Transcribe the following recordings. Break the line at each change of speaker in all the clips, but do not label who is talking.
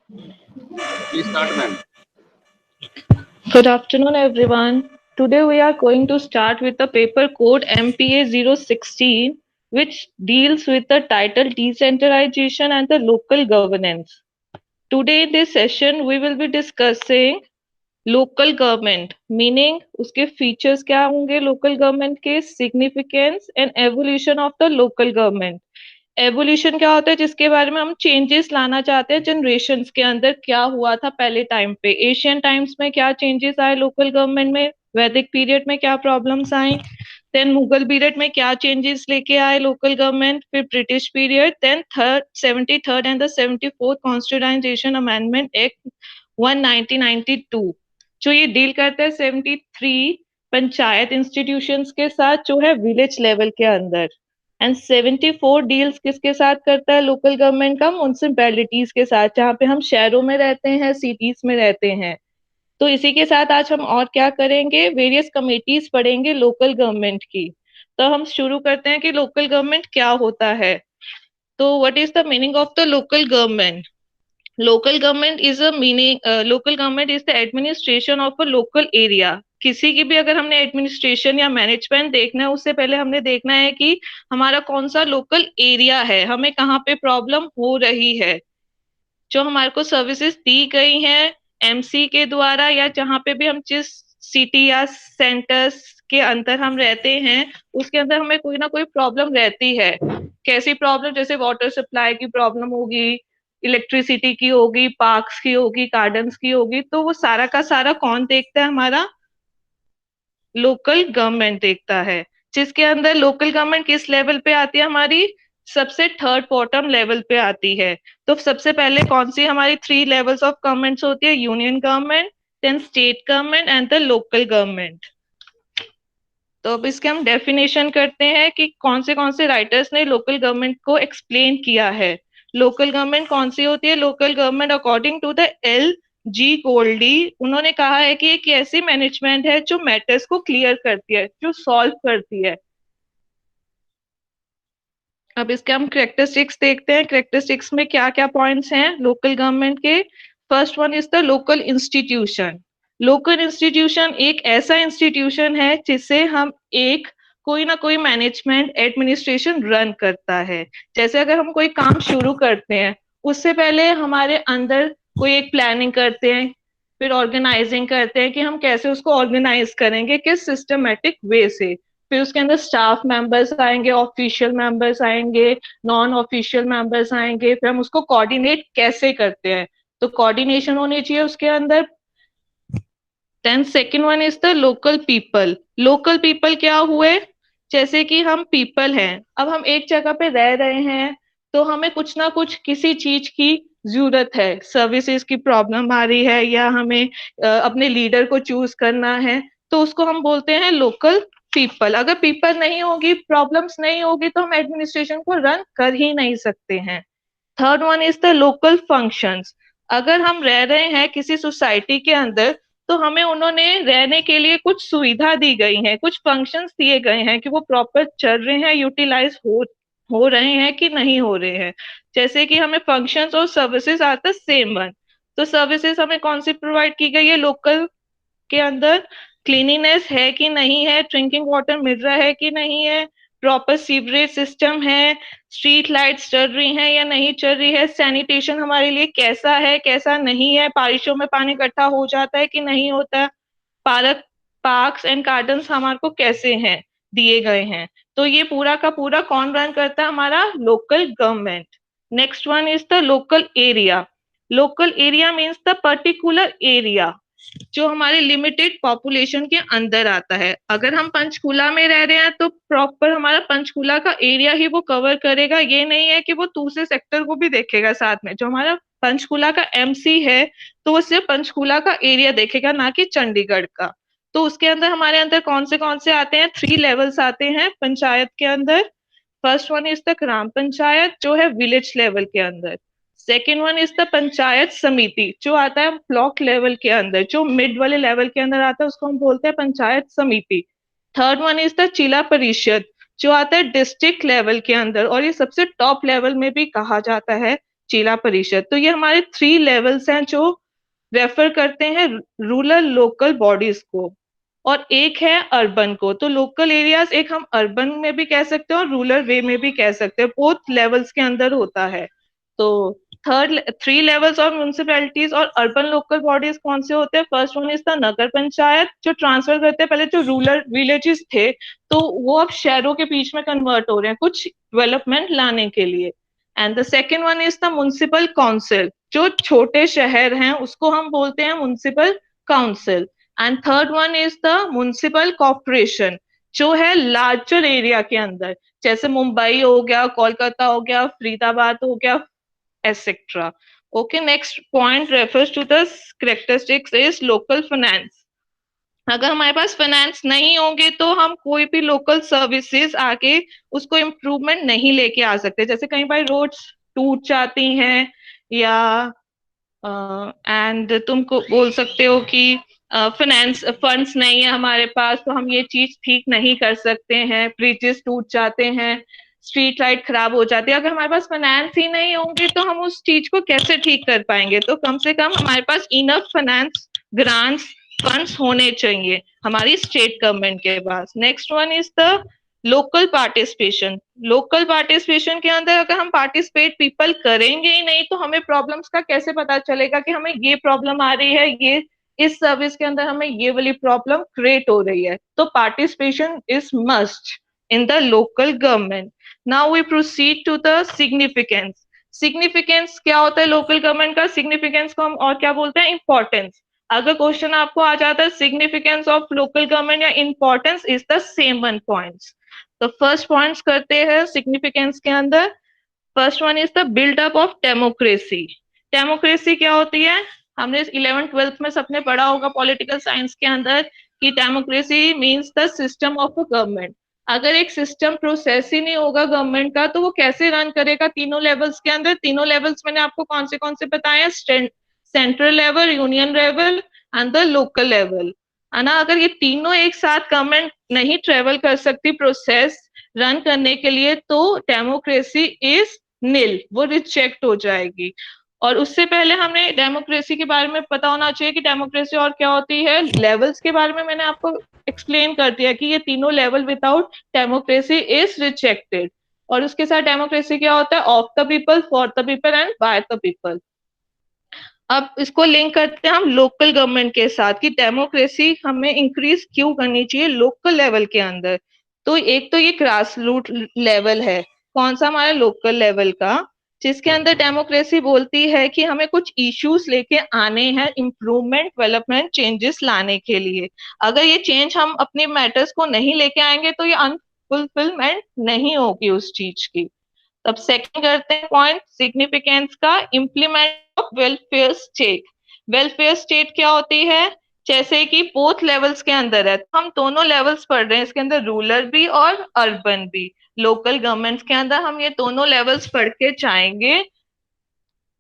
Please start, ma'am.
Good afternoon, everyone. Today we are going to start with the paper code MPA 016, which deals with the title Decentralization and the Local Governance. Today in this session, we will be discussing local government, meaning उसके features क्या होंगे local government के, significance and evolution of the local government. Evolution क्या होता है, जिसके बारे में हम चेंजेस लाना चाहते हैं जनरेशन्स के अंदर, क्या हुआ था पहले टाइम पे, एशियन टाइम्स में क्या चेंजेस आए लोकल गवर्नमेंट में, वैदिक पीरियड में क्या प्रॉब्लम्स आई, देन मुगल पीरियड में क्या चेंजेस लेके आए लोकल गवर्नमेंट, फिर British period, then third 73rd and the 74th constitution amendment act 1992, जो ये डील करता है 73 पंचायत इंस्टीट्यूशंस के साथ जो है विलेज लेवल के अंदर, एंड 74 डील्स किसके साथ करता है लोकल गवर्नमेंट का, म्युनिसिपैलिटीज के साथ, जहाँ पे हम शहरों में रहते हैं, सिटीज में रहते हैं। तो इसी के साथ आज हम और क्या करेंगे, वेरियस कमिटीज पढ़ेंगे लोकल गवर्नमेंट की। तो हम शुरू करते हैं कि लोकल गवर्नमेंट क्या होता है। तो what is the meaning of the local government? Local government is the administration of a local area. किसी की भी अगर हमने एडमिनिस्ट्रेशन या मैनेजमेंट देखना है, उससे पहले हमने देखना है कि हमारा कौन सा लोकल एरिया है, हमें कहाँ पे प्रॉब्लम हो रही है, जो हमारे को सर्विसेज दी गई हैं एमसी के द्वारा, या जहाँ पे भी हम जिस सिटी या सेंटर्स के अंदर हम रहते हैं, उसके अंदर हमें कोई ना कोई प्रॉब्लम रहती है। कैसी प्रॉब्लम? जैसे वाटर सप्लाई की प्रॉब्लम होगी, इलेक्ट्रिसिटी की होगी, पार्क्स की होगी, गार्डन्स की होगी, तो वो सारा का सारा कौन देखता है? हमारा लोकल गवर्नमेंट देखता है। जिसके अंदर लोकल गवर्नमेंट किस लेवल पे आती है हमारी? सबसे थर्ड बॉटम लेवल पे आती है। तो सबसे पहले कौन सी हमारी 3 लेवल्स ऑफ गवर्नमेंट्स होती है? Union government, then state government and the local government. तो अब इसके हम डेफिनेशन करते हैं कि कौन से राइटर्स ने लोकल गवर्नमेंट को एक्सप्लेन किया है। लोकल गवर्नमेंट कौन सी होती है? Local government according to the L G Goldy, उन्होंने कहा है कि एक ऐसी मैनेजमेंट है जो मैटर्स को क्लियर करती है, जो सॉल्व करती है। अब इसके हम करेक्टरिस्टिक्स देखते हैं। करेक्टरिस्टिक्स में क्या क्या पॉइंट्स हैं लोकल गवर्नमेंट के? First one is the local institution. Local institution एक ऐसा इंस्टीट्यूशन है जिससे हम एक कोई ना कोई मैनेजमेंट एडमिनिस्ट्रेशन रन करता है। जैसे अगर हम कोई काम शुरू करते हैं, उससे पहले हमारे अंदर कोई एक प्लानिंग करते हैं, फिर ऑर्गेनाइजिंग करते हैं कि हम कैसे उसको ऑर्गेनाइज करेंगे, किस सिस्टमेटिक वे से। फिर उसके अंदर स्टाफ मेंबर्स आएंगे, ऑफिशियल मेंबर्स आएंगे, नॉन ऑफिशियल मेंबर्स आएंगे, फिर हम उसको कोऑर्डिनेट कैसे करते हैं, तो कोऑर्डिनेशन होनी चाहिए उसके अंदर। Then second one is the local people. Local people क्या हुए? जैसे कि हम पीपल हैं, अब हम एक जगह पे रह रहे हैं, तो हमें कुछ ना कुछ किसी चीज की जरूरत है, सर्विसेज की प्रॉब्लम आ रही है, या हमें अपने लीडर को चूज करना है, तो उसको हम बोलते हैं लोकल पीपल। अगर पीपल नहीं होगी, प्रॉब्लम्स नहीं होगी, तो हम एडमिनिस्ट्रेशन को रन कर ही नहीं सकते हैं। Third one is the local functions. अगर हम रह रहे हैं किसी सोसाइटी के अंदर, तो हमें उन्होंने रहने के लिए कुछ सुविधा दी गई है, कुछ फंक्शंस दिए गए हैं कि वो प्रॉपर चल रहे हैं, यूटिलाइज हो रहे हैं कि नहीं हो रहे हैं। जैसे कि हमें फंक्शंस और services are the same one. तो सर्विसेज हमें कौन सी प्रोवाइड की गई है लोकल के अंदर? क्लीनिनेस है कि नहीं है, ड्रिंकिंग वाटर मिल रहा है कि नहीं है, प्रॉपर सीवरेज सिस्टम है, स्ट्रीट लाइट्स चल रही हैं या नहीं चल रही है, सैनिटेशन हमारे लिए कैसा है कैसा नहीं है, बारिशों में पानी इकट्ठा हो जाता है कि नहीं होता, पार्क पार्क्स एंड गार्डन्स हमारे को कैसे हैं, दिए गए हैं। तो ये पूरा का पूरा कौन रन करता है? हमारा local government. Next one is the local area. Local area means the particular area जो हमारे लिमिटेड पॉपुलेशन के अंदर आता है। अगर हम पंचकूला में रह रहे हैं, तो प्रॉपर हमारा पंचकूला का एरिया ही वो कवर करेगा, ये नहीं है कि वो दूसरे सेक्टर को भी देखेगा साथ में। जो हमारा पंचकूला का एमसी है, तो वो सिर्फ पंचकूला का एरिया देखेगा, ना कि चंडीगढ़ का। तो उसके अंदर हमारे अंदर कौन से आते हैं? 3 लेवल्स आते हैं पंचायत के अंदर। First one is the gram panchayat, जो है विलेज लेवल के अंदर। Second one is the panchayat समिति, जो आता है ब्लॉक लेवल के अंदर, जो मिड वाले लेवल के अंदर आता है, उसको हम बोलते हैं पंचायत समिति। Third one is the Zila परिषद, जो आता है डिस्ट्रिक्ट लेवल के अंदर, और ये सबसे टॉप लेवल में भी कहा जाता है जिला परिषद। तो ये हमारे 3 लेवल्स हैं जो रेफर करते हैं रूरल लोकल बॉडीज को, और एक है अर्बन को। तो लोकल एरियाज एक हम अर्बन में भी कह सकते हैं और रूरल वे में भी कह सकते हैं, बोथ लेवल्स के अंदर होता है। तो 3 लेवल्स ऑफ म्युनिसिपैलिटीज और अर्बन लोकल बॉडीज कौन से होते हैं? फर्स्ट वन इज द नगर पंचायत, जो ट्रांसफर करते हैं, पहले जो रूरल विलेजेस थे तो वो अब शहरों के बीच में कन्वर्ट हो रहे हैं कुछ डेवलपमेंट लाने के लिए। And the second one is the municipal council, जो छोटे शहर हैं उसको हम बोलते हैं municipal council. And third one is the municipal corporation, जो है लार्जर एरिया के अंदर, जैसे मुंबई हो गया, कोलकाता हो गया, फरीदाबाद हो गया, etcetera. Okay, next point refers to the characteristics is local finance. अगर हमारे पास फाइनेंस नहीं होंगे तो हम कोई भी लोकल सर्विसेज आके उसको इम्प्रूवमेंट नहीं लेके आ सकते। जैसे कई बार रोड्स टूट जाती हैं, या एंड तुमको बोल सकते हो कि फाइनेंस फंड्स नहीं है हमारे पास तो हम ये चीज ठीक नहीं कर सकते हैं, ब्रिजेस टूट जाते हैं, स्ट्रीट लाइट खराब हो जाती है। अगर हमारे पास फाइनेंस ही नहीं होंगे तो हम उस चीज को कैसे ठीक कर पाएंगे? तो कम से कम हमारे पास इनफ फाइनेंस ग्रांट्स फंड्स होने चाहिए हमारी स्टेट गवर्नमेंट के पास। Next one is the local participation. Local participation के अंदर अगर हम पार्टिसिपेट पीपल करेंगे ही नहीं तो हमें प्रॉब्लम्स का कैसे पता चलेगा कि हमें ये प्रॉब्लम आ रही है, ये इस सर्विस के अंदर हमें ये वाली प्रॉब्लम क्रिएट हो रही है। तो participation is must in the local government. Now we proceed to the significance. Significance क्या होता है लोकल गवर्नमेंट का? सिग्निफिकेंस को हम और क्या बोलते हैं? इंपॉर्टेंस। अगर क्वेश्चन आपको आ जाता है सिग्निफिकेंस ऑफ लोकल गवर्नमेंट या importance is the same one points. तो फर्स्ट पॉइंट्स करते हैं सिग्निफिकेंस के अंदर। First one is the buildup of democracy. Democracy क्या होती है? हमने 11th 12th में सबने पढ़ा होगा पॉलिटिकल साइंस के अंदर कि democracy means the system of a government. अगर एक सिस्टम प्रोसेस ही नहीं होगा गवर्नमेंट का तो वो कैसे रन करेगा तीनों लेवल्स के अंदर? तीनों लेवल्स मैंने आपको कौन से बताए हैं? Central level, union level and the local level, है ना। अगर ये तीनों एक साथ गवर्नमेंट नहीं ट्रेवल कर सकती प्रोसेस रन करने के लिए तो डेमोक्रेसी इज नील, वो रिजेक्ट हो जाएगी। और उससे पहले हमें डेमोक्रेसी के बारे में पता होना चाहिए कि डेमोक्रेसी और क्या होती है। लेवल्स के बारे में मैंने आपको एक्सप्लेन कर दिया कि ये तीनों level without democracy is rejected. और उसके साथ डेमोक्रेसी क्या होता है? Of the people, for the people and by the people. अब इसको लिंक करते हैं हम लोकल गवर्नमेंट के साथ कि डेमोक्रेसी हमें इंक्रीज क्यों करनी चाहिए लोकल लेवल के अंदर। तो एक तो ये ग्रास रूट लेवल है, कौन सा? हमारा लोकल लेवल का, जिसके अंदर डेमोक्रेसी बोलती है कि हमें कुछ इश्यूज लेके आने हैं, इम्प्रूवमेंट, डेवलपमेंट, चेंजेस लाने के लिए। अगर ये चेंज हम अपने मैटर्स को नहीं लेके आएंगे तो ये अनफुलफिलमेंट नहीं होगी उस चीज की। तब सेकंड करते हैं पॉइंट सिग्निफिकेंस का, implement of welfare state. Welfare state क्या होती है? जैसे कि बोथ लेवल्स के अंदर है, तो हम दोनों लेवल्स पढ़ रहे हैं इसके अंदर, रूरल भी और अर्बन भी। लोकल गवर्नमेंट्स के अंदर हम ये दोनों लेवल्स पढ़ के जाएंगे।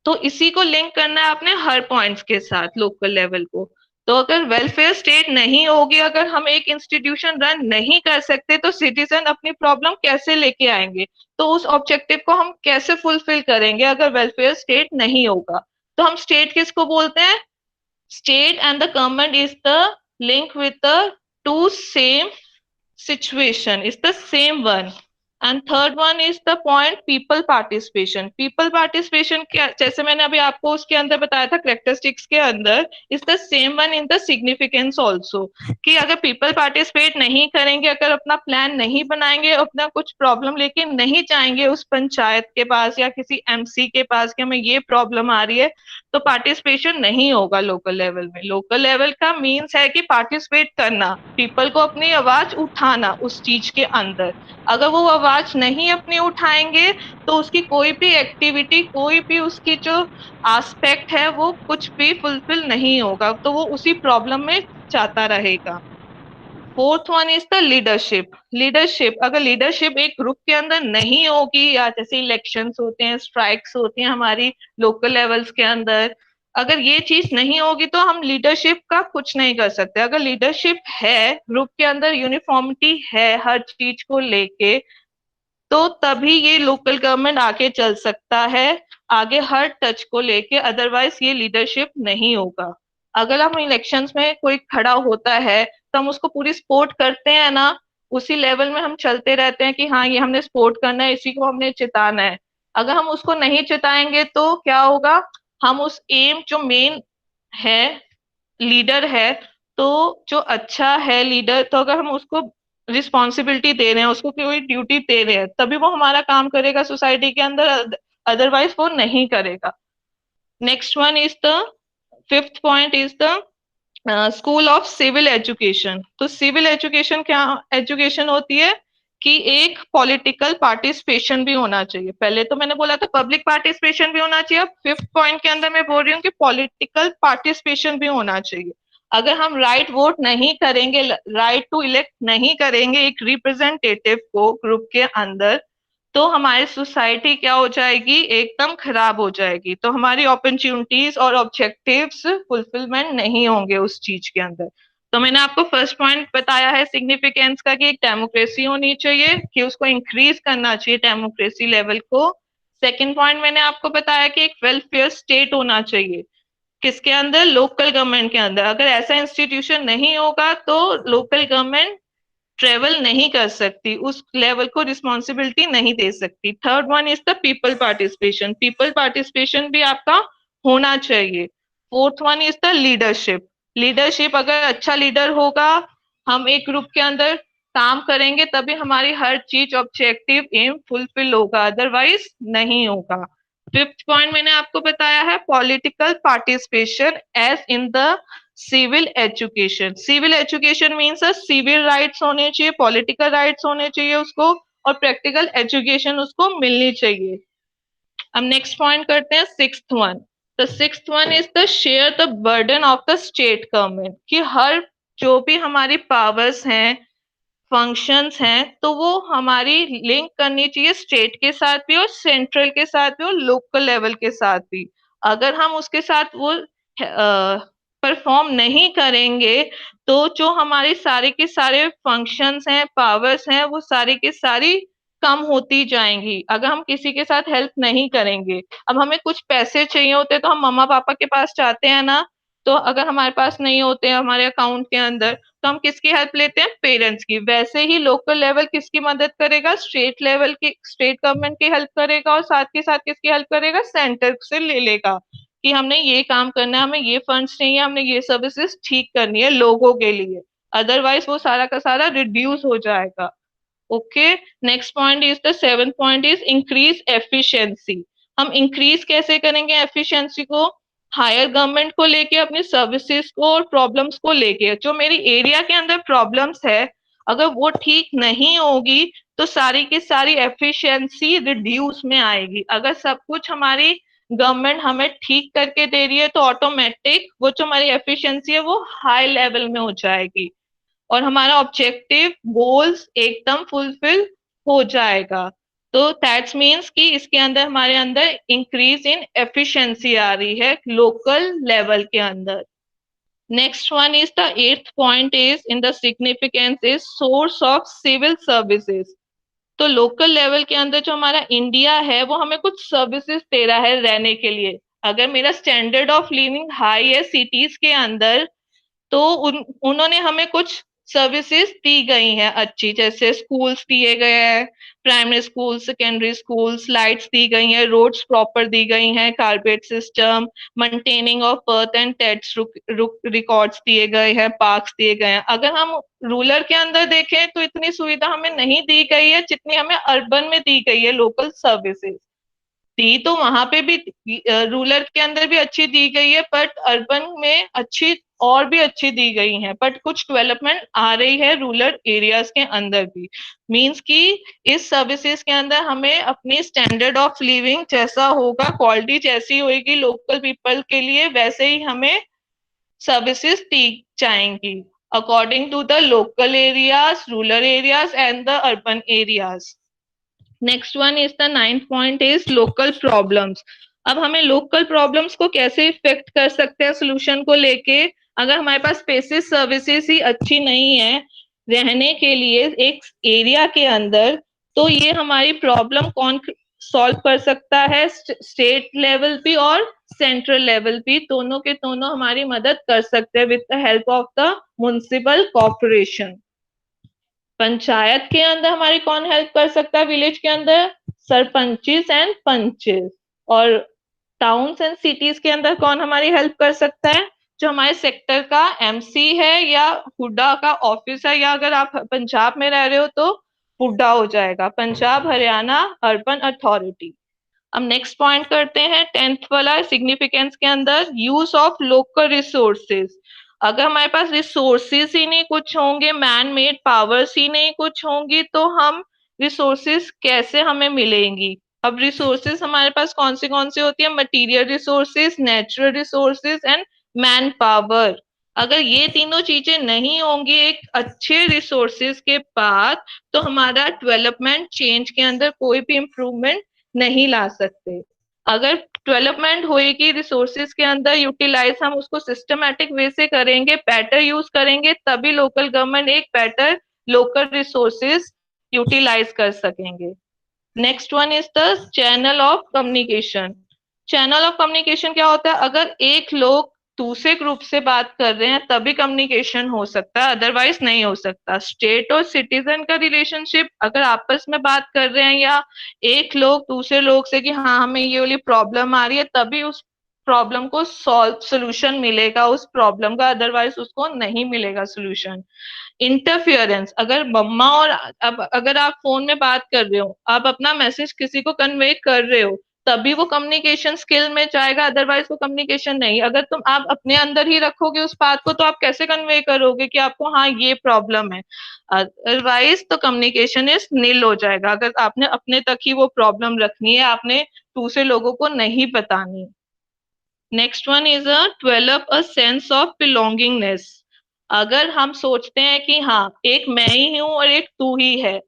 तो इसी को लिंक करना है आपने हर पॉइंट्स के साथ लोकल लेवल को। तो अगर वेलफेयर स्टेट नहीं होगी, अगर हम एक इंस्टीट्यूशन रन नहीं कर सकते तो सिटीजन अपनी प्रॉब्लम कैसे लेके आएंगे? तो उस ऑब्जेक्टिव को हम कैसे फुलफिल करेंगे अगर वेलफेयर स्टेट नहीं होगा? तो हम स्टेट किसको बोलते हैं? State and the government is the link with the two same situation is the same one. And third one is the point people participation. People participation क्या, जैसे मैंने अभी आपको उसके अंदर बताया था characteristics के अंदर, is the same one in the significance also, कि अगर people participate नहीं करेंगे, अगर अपना प्लान नहीं बनाएंगे, अपना कुछ प्रॉब्लम लेके नहीं जाएंगे उस पंचायत के पास या किसी एमसी के पास कि हमें ये प्रॉब्लम आ रही है, तो पार्टिसिपेशन नहीं होगा लोकल लेवल में। लोकल लेवल का मीन्स है कि पार्टिसिपेट करना, पीपल को अपनी आवाज उठाना उस चीज के अंदर। अगर वो आवाज नहीं अपनी उठाएंगे तो उसकी कोई भी एक्टिविटी, कोई भी उसकी जो एस्पेक्ट है वो कुछ भी फुलफिल नहीं होगा, तो वो उसी प्रॉब्लम में जाता रहेगा। Fourth one is the leadership. Leadership, अगर लीडरशिप एक ग्रुप के अंदर नहीं होगी, या जैसे इलेक्शंस होते हैं, स्ट्राइक्स होती हैं हमारी लोकल लेवल्स के अंदर, अगर ये चीज नहीं होगी तो हम लीडरशिप का कुछ नहीं कर सकते। अगर लीडरशिप है, ग्रुप के अंदर यूनिफॉर्मिटी है हर चीज को लेके, तो तभी ये लोकल गवर्नमेंट आगे चल सकता है आगे हर टच को लेके, अदरवाइज ये लीडरशिप नहीं होगा। अगर हम इलेक्शंस में कोई खड़ा होता है तो हम उसको पूरी सपोर्ट करते हैं ना, उसी लेवल में हम चलते रहते हैं कि हाँ ये हमने सपोर्ट करना है, इसी को हमने चिताना है। अगर हम उसको नहीं चिताएंगे तो क्या होगा, हम उस एम जो मेन है, लीडर है, तो जो अच्छा है लीडर, तो अगर हम उसको रिस्पॉन्सिबिलिटी दे रहे हैं, उसको कोई ड्यूटी दे रहे हैं, तभी वो हमारा काम करेगा सोसाइटी के अंदर, अदरवाइज वो नहीं करेगा। Next one is the fifth point is the school of civil education. तो सिविल एजुकेशन क्या एजुकेशन होती है कि एक पॉलिटिकल पार्टिसिपेशन भी होना चाहिए। पहले तो मैंने बोला था पब्लिक पार्टिसिपेशन भी होना चाहिए, अब फिफ्थ पॉइंट के अंदर मैं बोल रही हूँ कि पॉलिटिकल पार्टिसिपेशन भी होना चाहिए। अगर हम राइट वोट नहीं करेंगे, राइट टू इलेक्ट नहीं करेंगे एक रिप्रेजेंटेटिव को ग्रुप के अंदर, तो हमारी सोसाइटी क्या हो जाएगी, एकदम खराब हो जाएगी। तो हमारी अपॉर्चुनिटीज और ऑब्जेक्टिव्स फुलफिलमेंट नहीं होंगे उस चीज के अंदर। तो मैंने आपको फर्स्ट पॉइंट बताया है सिग्निफिकेंस का कि एक डेमोक्रेसी होनी चाहिए, कि उसको इंक्रीज करना चाहिए डेमोक्रेसी लेवल को। सेकंड पॉइंट मैंने आपको बताया कि एक वेलफेयर स्टेट होना चाहिए, किसके अंदर, लोकल गवर्नमेंट के अंदर। अगर ऐसा इंस्टीट्यूशन नहीं होगा तो लोकल गवर्नमेंट ट्रेवल नहीं कर सकती, उस लेवल को रिस्पॉन्सिबिलिटी नहीं दे सकती। Third one is the people participation, people participation भी आपका होना चाहिए। Fourth one is the leadership, leadership अगर अच्छा लीडर होगा, हम एक ग्रुप के अंदर काम करेंगे, तभी हमारी हर चीज ऑब्जेक्टिव एम फुलफिल होगा, अदरवाइज नहीं होगा। फिफ्थ पॉइंट मैंने आपको बताया है political participation as in the civil education. Civil education means civil rights होने चाहिए, पॉलिटिकल राइट्स होने चाहिए उसको, और प्रैक्टिकल एजुकेशन उसको मिलनी चाहिए। अब नेक्स्ट पॉइंट करते हैं sixth one. The sixth one is the share the burden of the state government, कि हर जो भी हमारी पावर्स हैं, फंक्शंस हैं, तो वो हमारी लिंक करनी चाहिए स्टेट के साथ भी और सेंट्रल के साथ भी और लोकल लेवल के साथ भी। अगर हम उसके साथ वो परफॉर्म नहीं करेंगे तो जो हमारे सारे के सारे फंक्शंस हैं, पावर्स हैं, वो सारी की सारी कम होती जाएंगी अगर हम किसी के साथ हेल्प नहीं करेंगे। अब हमें कुछ पैसे चाहिए होते तो हम मम्मा पापा के पास जाते हैं ना, तो अगर हमारे पास नहीं होते हैं हमारे अकाउंट के अंदर, तो हम किसकी हेल्प लेते हैं, पेरेंट्स की। वैसे ही लोकल लेवल किसकी मदद करेगा, स्टेट लेवल की, स्टेट गवर्नमेंट की हेल्प करेगा, और साथ के साथ किसकी हेल्प करेगा, सेंटर से ले लेगा कि हमने ये काम करना है, हमें ये फंड्स चाहिए, हमने ये सर्विसेज ठीक करनी है लोगों के लिए, अदरवाइज वो सारा का सारा रिड्यूस हो जाएगा। Okay, next point is the seventh point is increase efficiency. हम इंक्रीज कैसे करेंगे एफिशिएंसी को, हायर गवर्नमेंट को लेके, अपनी सर्विसेज को और प्रॉब्लम्स को लेके। जो मेरी एरिया के अंदर प्रॉब्लम्स है, अगर वो ठीक नहीं होगी तो सारी की सारी एफिशिएंसी रिड्यूस में आएगी। अगर सब कुछ हमारी गवर्नमेंट हमें ठीक करके दे रही है तो ऑटोमेटिक वो जो हमारी एफिशिएंसी है वो हाई लेवल में हो जाएगी, और हमारा ऑब्जेक्टिव गोल्स एकदम फुलफिल हो जाएगा। तो दैट्स मीन्स कि इसके अंदर हमारे अंदर इंक्रीज इन एफिशिएंसी आ रही है लोकल लेवल के अंदर। Next one is the eighth point is in the significance is source of civil services. तो लोकल लेवल के अंदर जो हमारा इंडिया है वो हमें कुछ सर्विसेज दे रहा है रहने के लिए। अगर मेरा स्टैंडर्ड ऑफ लिविंग हाई है सिटीज के अंदर, तो उन्होंने हमें कुछ सर्विसेज दी गई हैं अच्छी, जैसे स्कूल्स दिए गए हैं, primary school, secondary schools, lights दी गई हैं, रोड्स प्रॉपर दी गई हैं, carpet system, maintaining of birth and deaths records दिए गए हैं, पार्क्स दिए गए हैं। अगर हम रूरल के अंदर देखें तो इतनी सुविधा हमें नहीं दी गई है जितनी हमें अर्बन में दी गई है लोकल सर्विसेज। दी तो वहां पे भी, रूरल के अंदर भी अच्छी दी गई है, बट अर्बन में अच्छी और भी अच्छी दी गई है, बट कुछ डेवलपमेंट आ रही है रूरल एरियाज के अंदर भी। मींस कि इस सर्विसेज के अंदर हमें अपनी स्टैंडर्ड ऑफ लिविंग जैसा होगा, क्वालिटी जैसी होगी लोकल पीपल के लिए, वैसे ही हमें सर्विसेज दी जाएंगी according to the local areas, rural areas and the urban areas. Next one is the ninth point is local problems. अब हमें लोकल प्रॉब्लम्स को कैसे इफेक्ट कर सकते हैं सोल्यूशन को लेके। अगर हमारे पास स्पेसिस सर्विसेज ही अच्छी नहीं है रहने के लिए एक एरिया के अंदर, तो ये हमारी प्रॉब्लम कौन सॉल्व कर सकता है स्टेट लेवल पे और सेंट्रल लेवल पे, दोनों के दोनों हमारी मदद कर सकते हैं with the help of the municipal corporation. Panchayat के अंदर हमारी कौन हेल्प कर सकता है? विलेज के अंदर सरपंचेस एंड पंचेस। और टाउन्स एंड सिटीज के अंदर कौन हमारी हेल्प कर सकता है? जो हमारे सेक्टर का एमसी है या हुडा का ऑफिस है, या अगर आप पंजाब में रह रहे हो तो हुडा हो जाएगा, पंजाब हरियाणा अर्बन अथॉरिटी। अब नेक्स्ट पॉइंट करते हैं 10th वाला सिग्निफिकेंस के अंदर यूज ऑफ लोकल रिसोर्सेज। अगर हमारे पास रिसोर्सेज ही नहीं कुछ होंगे, मैन मेड पावर्स ही नहीं कुछ होंगी, तो हम रिसोर्सेज कैसे हमें मिलेंगी? अब रिसोर्सेज हमारे पास कौन सी होती है? Material resources, natural resources and man power. अगर ये तीनों चीजें नहीं होंगी एक अच्छे रिसोर्सेज के पास, तो हमारा डेवलपमेंट चेंज के अंदर कोई भी इंप्रूवमेंट नहीं ला सकते। अगर डेवलपमेंट होएगी रिसोर्सेज के अंदर यूटिलाइज, हम उसको सिस्टमैटिक वे से करेंगे, बेटर यूज करेंगे, तभी लोकल गवर्नमेंट एक बेटर लोकल रिसोर्सेज यूटिलाइज कर सकेंगे। Next one is the channel of communication. Channel of communication क्या होता है? अगर एक लोग दूसरे ग्रुप से बात कर रहे हैं तभी कम्युनिकेशन हो सकता है, अदरवाइज नहीं हो सकता। स्टेट और सिटीजन का रिलेशनशिप, अगर आपस में बात कर रहे हैं या एक लोग दूसरे लोग से कि हाँ हमें ये वाली प्रॉब्लम आ रही है, तभी उस प्रॉब्लम को सॉल्व सोल्यूशन मिलेगा उस प्रॉब्लम का, अदरवाइज उसको नहीं मिलेगा सोल्यूशन। इंटरफियरेंस, अगर मम्मा और अब अगर आप फोन में बात कर रहे हो, आप अपना मैसेज किसी को कन्वे कर रहे हो, तभी वो कम्युनिकेशन स्किल में जाएगा, अदरवाइज वो कम्युनिकेशन नहीं। अगर तुम आप अपने अंदर ही रखोगे उस बात को, तो आप कैसे कन्वे करोगे कि आपको हाँ ये प्रॉब्लम है? अदरवाइज तो कम्युनिकेशन इज नील हो जाएगा, अगर आपने अपने तक ही वो प्रॉब्लम रखनी है, आपने दूसरे लोगों को नहीं बतानी। Next one is develop a sense of belongingness. अगर हम सोचते हैं कि हाँ एक मैं ही हूं और एक तू ही है,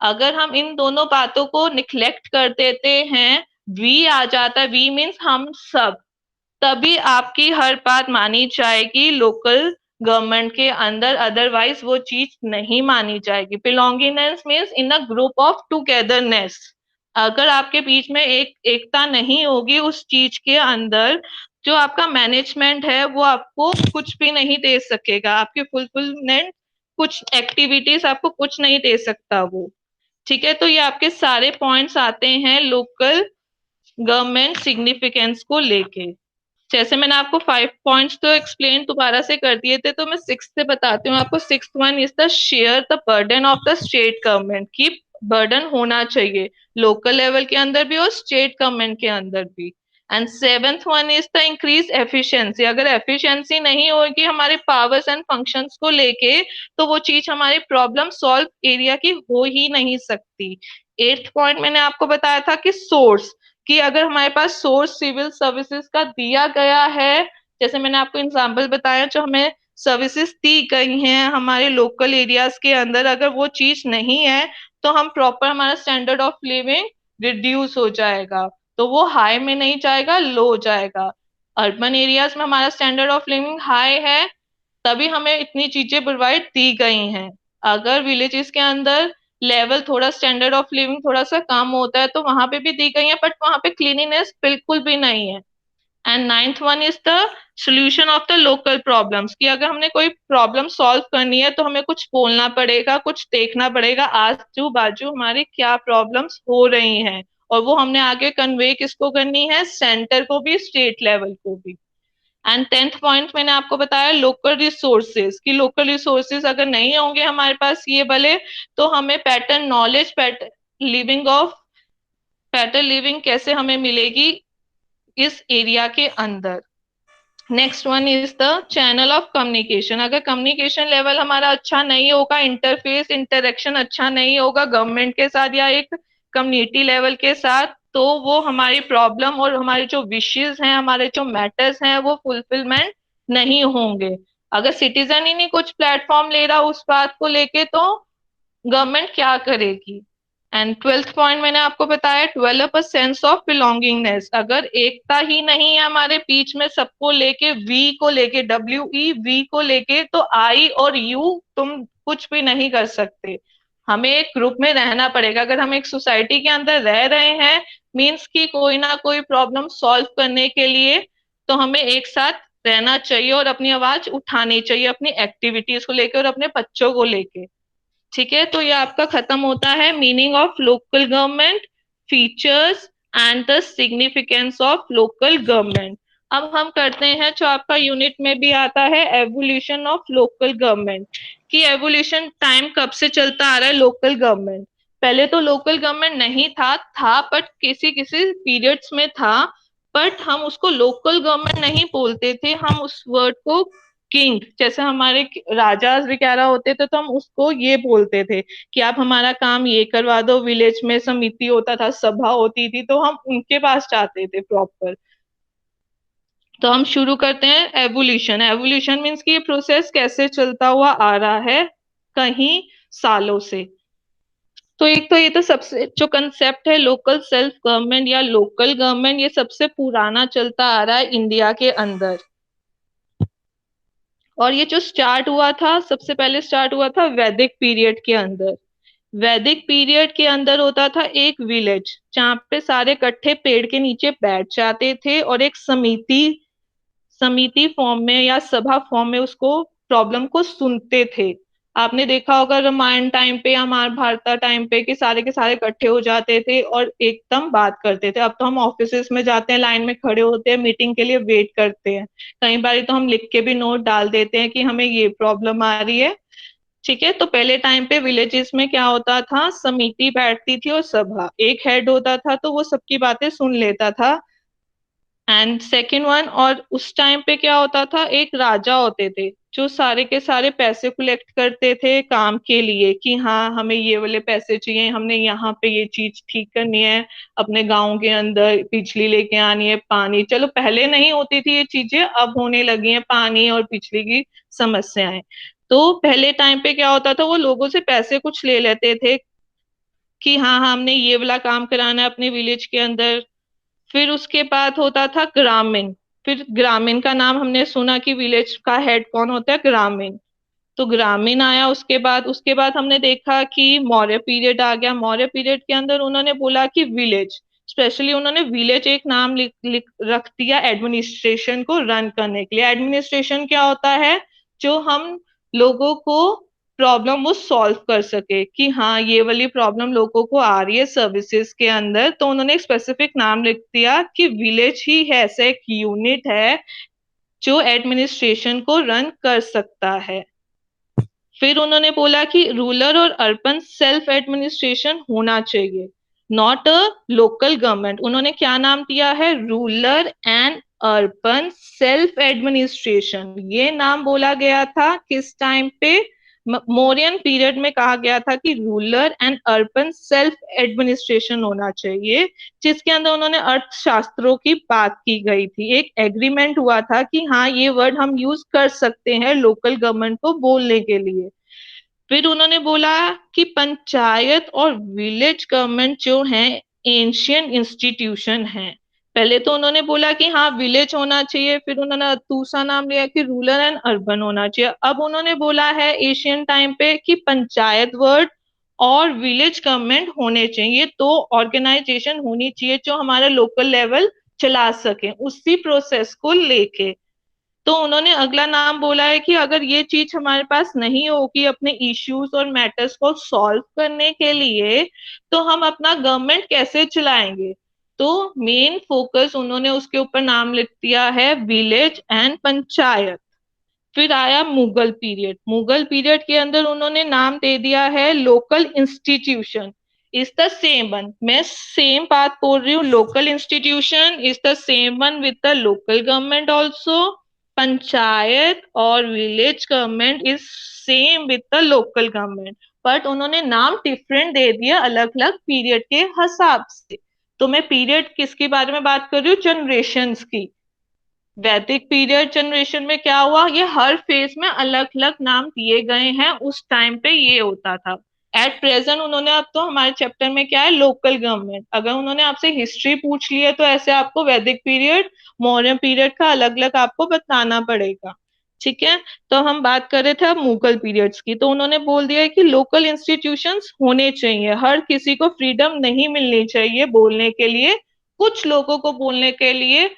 अगर हम इन दोनों बातों को निग्लेक्ट कर देते हैं, वी आ जाता है, वी मीन्स हम सब, तभी आपकी हर बात मानी जाएगी लोकल गवर्नमेंट के अंदर, अदरवाइज वो चीज नहीं मानी जाएगी। Belongingness means in a group of togetherness. अगर आपके बीच में एक एकता नहीं होगी उस चीज के अंदर, जो आपका मैनेजमेंट है वो आपको कुछ भी नहीं दे सकेगा, आपके फुलफिलमेंट कुछ एक्टिविटीज आपको कुछ नहीं दे सकता वो। ठीक है, तो ये आपके सारे पॉइंट्स आते हैं लोकल गवर्नमेंट सिग्निफिकेंस को लेके। जैसे मैंने आपको 5 पॉइंट्स तो एक्सप्लेन दोबारा से कर दिए थे, तो मैं 6 से बताती हूँ आपको। 6th one is the share the burden of the state government, की बर्डन होना चाहिए लोकल लेवल के अंदर भी और स्टेट गवर्नमेंट के अंदर भी। And 7th one is the increase efficiency. अगर एफिशिएंसी नहीं होगी हमारे पावर्स एंड फंक्शंस को लेके, तो वो चीज हमारी प्रॉब्लम सॉल्व एरिया की हो ही नहीं सकती। 8th पॉइंट मैंने आपको बताया था कि सोर्स, कि अगर हमारे पास सोर्स सिविल सर्विसेज का दिया गया है, जैसे मैंने आपको एग्जांपल बताया, जो हमें सर्विसेज दी गई हैं हमारे लोकल एरियाज के अंदर, अगर वो चीज नहीं है, तो हम प्रॉपर हमारा स्टैंडर्ड ऑफ लिविंग रिड्यूस हो जाएगा, तो वो हाई में नहीं जाएगा, लो हो जाएगा। अर्बन एरियाज में हमारा स्टैंडर्ड ऑफ लिविंग हाई है, तभी हमें इतनी चीजें प्रोवाइड दी गई हैं। अगर विलेजेस के अंदर लेवल थोड़ा स्टैंडर्ड ऑफ लिविंग थोड़ा सा कम होता है, तो वहां पे भी दी गई है, बट वहां पे क्लीनिनेस बिल्कुल भी नहीं है। And 9th one is the solution of the local problems, कि अगर हमने कोई प्रॉब्लम सॉल्व करनी है तो हमें कुछ बोलना पड़ेगा, कुछ देखना पड़ेगा आजू बाजू हमारी क्या प्रॉब्लम्स हो रही हैं, और वो हमने आगे कन्वे किसको करनी है? सेंटर को भी, स्टेट लेवल को भी। एंड 10th पॉइंट मैंने आपको बताया लोकल रिसोर्सेज, कि लोकल रिसोर्सेज अगर नहीं होंगे हमारे पास ये भले, तो हमें पैटर्न नॉलेज, पैटर्न लिविंग कैसे हमें मिलेगी इस एरिया के अंदर। Next one is the channel of communication. अगर कम्युनिकेशन लेवल हमारा अच्छा नहीं होगा, इंटरफेस इंटरेक्शन अच्छा नहीं होगा गवर्नमेंट के साथ या एक कम्युनिटी लेवल के साथ, तो वो हमारी प्रॉब्लम और हमारे जो विशेस हैं, हमारे जो मैटर्स हैं, वो फुलफिलमेंट नहीं होंगे। अगर सिटीजन ही नहीं कुछ प्लेटफॉर्म ले रहा उस बात को लेके, तो गवर्नमेंट क्या करेगी? एंड 12th पॉइंट मैंने आपको बताया develop a sense of belongingness. अगर एकता ही नहीं है हमारे बीच में सबको लेके, वी को लेके, WEV को लेके, तो आई और यू तुम कुछ भी नहीं कर सकते। हमें एक ग्रुप में रहना पड़ेगा। अगर हम एक सोसाइटी के अंदर रह रहे हैं, मीन्स कि कोई ना कोई प्रॉब्लम सॉल्व करने के लिए तो हमें एक साथ रहना चाहिए और अपनी आवाज उठानी चाहिए अपनी एक्टिविटीज को लेकर और अपने बच्चों को लेके। ठीक है, तो ये आपका खत्म होता है meaning of local government, features and the significance of local government. अब हम करते हैं जो आपका यूनिट में भी आता है, एवोल्यूशन ऑफ लोकल गवर्नमेंट। कि एवोल्यूशन टाइम कब से चलता आ रहा है लोकल गवर्नमेंट। पहले तो लोकल गवर्नमेंट नहीं था बट किसी किसी पीरियड्स में था, बट हम उसको लोकल गवर्नमेंट नहीं बोलते थे, हम उस वर्ड को किंग, जैसे हमारे राजा वगैरह होते थे तो हम उसको ये बोलते थे कि आप हमारा काम ये करवा दो। विलेज में समिति होता था, सभा होती थी, तो हम उनके पास जाते थे प्रॉपर। तो हम शुरू करते हैं एवोल्यूशन। एवोल्यूशन मीन्स कि ये प्रोसेस कैसे चलता हुआ आ रहा है कहीं सालों से। तो एक तो ये तो सबसे जो कंसेप्ट है लोकल सेल्फ गवर्नमेंट या लोकल गवर्नमेंट, ये सबसे पुराना चलता आ रहा है इंडिया के अंदर। और ये जो स्टार्ट हुआ था, सबसे पहले स्टार्ट हुआ था वैदिक पीरियड के अंदर। वैदिक पीरियड के अंदर होता था एक विलेज जहाँ पे सारे इकट्ठे पेड़ के नीचे बैठ जाते थे और एक समिति समिति फॉर्म में या सभा फॉर्म में उसको प्रॉब्लम को सुनते थे। आपने देखा होगा रामायण टाइम पे या महाभारत टाइम पे कि सारे के सारे इकट्ठे हो जाते थे और एकदम बात करते थे। अब तो हम ऑफिसेस में जाते हैं, लाइन में खड़े होते हैं, मीटिंग के लिए वेट करते हैं, कई बार तो हम लिख के भी नोट डाल देते हैं कि हमें ये प्रॉब्लम आ रही है। ठीक है, तो पहले टाइम पे विलेजेस में क्या होता था, समिति बैठती थी और सभा, एक हेड होता था तो वो सबकी बातें सुन लेता था। एंड सेकेंड वन, और उस टाइम पे क्या होता था, एक राजा होते थे जो सारे के सारे पैसे कलेक्ट करते थे काम के लिए कि हाँ हमें ये वाले पैसे चाहिए, हमने यहाँ पे ये चीज ठीक करनी है, अपने गांव के अंदर बिजली लेके आनी है, पानी, चलो पहले नहीं होती थी ये चीजें, अब होने लगी है पानी और बिजली की समस्याएं। तो पहले टाइम पे क्या होता था, वो लोगों से पैसे कुछ ले लेते थे कि हाँ हमने ये वाला काम कराना है अपने विलेज के अंदर। फिर उसके बाद होता था ग्रामीण। फिर ग्रामीण का नाम हमने सुना कि विलेज का हेड कौन होता है, ग्रामीण। तो ग्रामीण आया, उसके बाद हमने देखा कि मौर्य पीरियड आ गया। मौर्य पीरियड के अंदर उन्होंने बोला कि विलेज, स्पेशली उन्होंने विलेज एक नाम रख दिया एडमिनिस्ट्रेशन को रन करने के लिए। एडमिनिस्ट्रेशन क्या होता है, जो हम लोगों को प्रॉब्लम वो सॉल्व कर सके कि हाँ ये वाली प्रॉब्लम लोगों को आ रही है सर्विसेज के अंदर, तो उन्होंने एक स्पेसिफिक नाम लिख दिया कि विलेज ही है ऐसा एक यूनिट है जो एडमिनिस्ट्रेशन को रन कर सकता है। फिर उन्होंने बोला कि रूरल और अर्बन सेल्फ एडमिनिस्ट्रेशन होना चाहिए, नॉट अ लोकल गवर्नमेंट। उन्होंने क्या नाम दिया है, rural and urban self administration. ये नाम बोला गया था किस टाइम पे, मौर्यन पीरियड में कहा गया था कि rural and urban self administration होना चाहिए, जिसके अंदर उन्होंने अर्थशास्त्रों की बात की गई थी। एक एग्रीमेंट हुआ था कि हाँ ये वर्ड हम यूज कर सकते हैं लोकल गवर्नमेंट को बोलने के लिए। फिर उन्होंने बोला कि पंचायत और विलेज गवर्नमेंट जो है एंशियंट इंस्टीट्यूशन है। पहले तो उन्होंने बोला कि हाँ विलेज होना चाहिए, फिर उन्होंने दूसरा नाम लिया कि रूरल एंड अर्बन होना चाहिए। अब उन्होंने बोला है एशियन टाइम पे कि पंचायत वर्ड और विलेज गवर्नमेंट होने चाहिए, तो ऑर्गेनाइजेशन होनी चाहिए जो हमारा लोकल लेवल चला सके उसी प्रोसेस को लेके। तो उन्होंने अगला नाम बोला है कि अगर ये चीज हमारे पास नहीं होगी अपने इश्यूज और मैटर्स को सॉल्व करने के लिए, तो हम अपना गवर्नमेंट कैसे चलाएंगे। तो मेन फोकस उन्होंने उसके ऊपर नाम लिख दिया है विलेज एंड पंचायत। फिर आया मुगल पीरियड। मुगल पीरियड के अंदर उन्होंने नाम दे दिया है local institution. Is the same one, मैं सेम बात बोल रही हूँ, local institution is the same one with the local government also. Panchayat और village government is same with the local government, but उन्होंने नाम डिफरेंट दे दिया अलग अलग पीरियड के हिसाब से। तो मैं पीरियड किसके बारे में बात कर रही हूँ, जनरेशंस की। वैदिक पीरियड जनरेशन में क्या हुआ, ये हर फेज में अलग अलग नाम दिए गए हैं, उस टाइम पे ये होता था। एट प्रेजेंट उन्होंने, अब तो हमारे चैप्टर में क्या है, लोकल गवर्नमेंट। अगर उन्होंने आपसे हिस्ट्री पूछ ली है तो ऐसे आपको वैदिक पीरियड मौर्य पीरियड का अलग अलग आपको बताना पड़ेगा। ठीक है, तो हम बात कर रहे थे अब मुगल पीरियड्स की। तो उन्होंने बोल दिया है कि लोकल इंस्टीट्यूशंस होने चाहिए, हर किसी को फ्रीडम नहीं मिलनी चाहिए बोलने के लिए कुछ लोगों को बोलने के लिए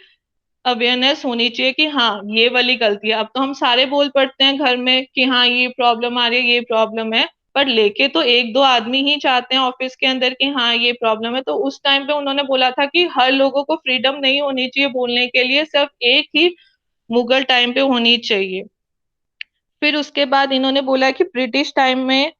अवेयरनेस होनी चाहिए कि हाँ ये वाली गलती है। अब तो हम सारे बोल पड़ते हैं घर में कि हाँ ये प्रॉब्लम आ रही है, ये प्रॉब्लम है, पर लेके तो एक दो आदमी ही चाहते हैं ऑफिस के अंदर कि हाँ ये प्रॉब्लम है। तो उस टाइम पे उन्होंने बोला था कि हर लोगों को फ्रीडम नहीं होनी चाहिए बोलने के लिए, सिर्फ एक ही मुगल टाइम पे होनी चाहिए। फिर उसके बाद इन्होंने बोला कि ब्रिटिश टाइम में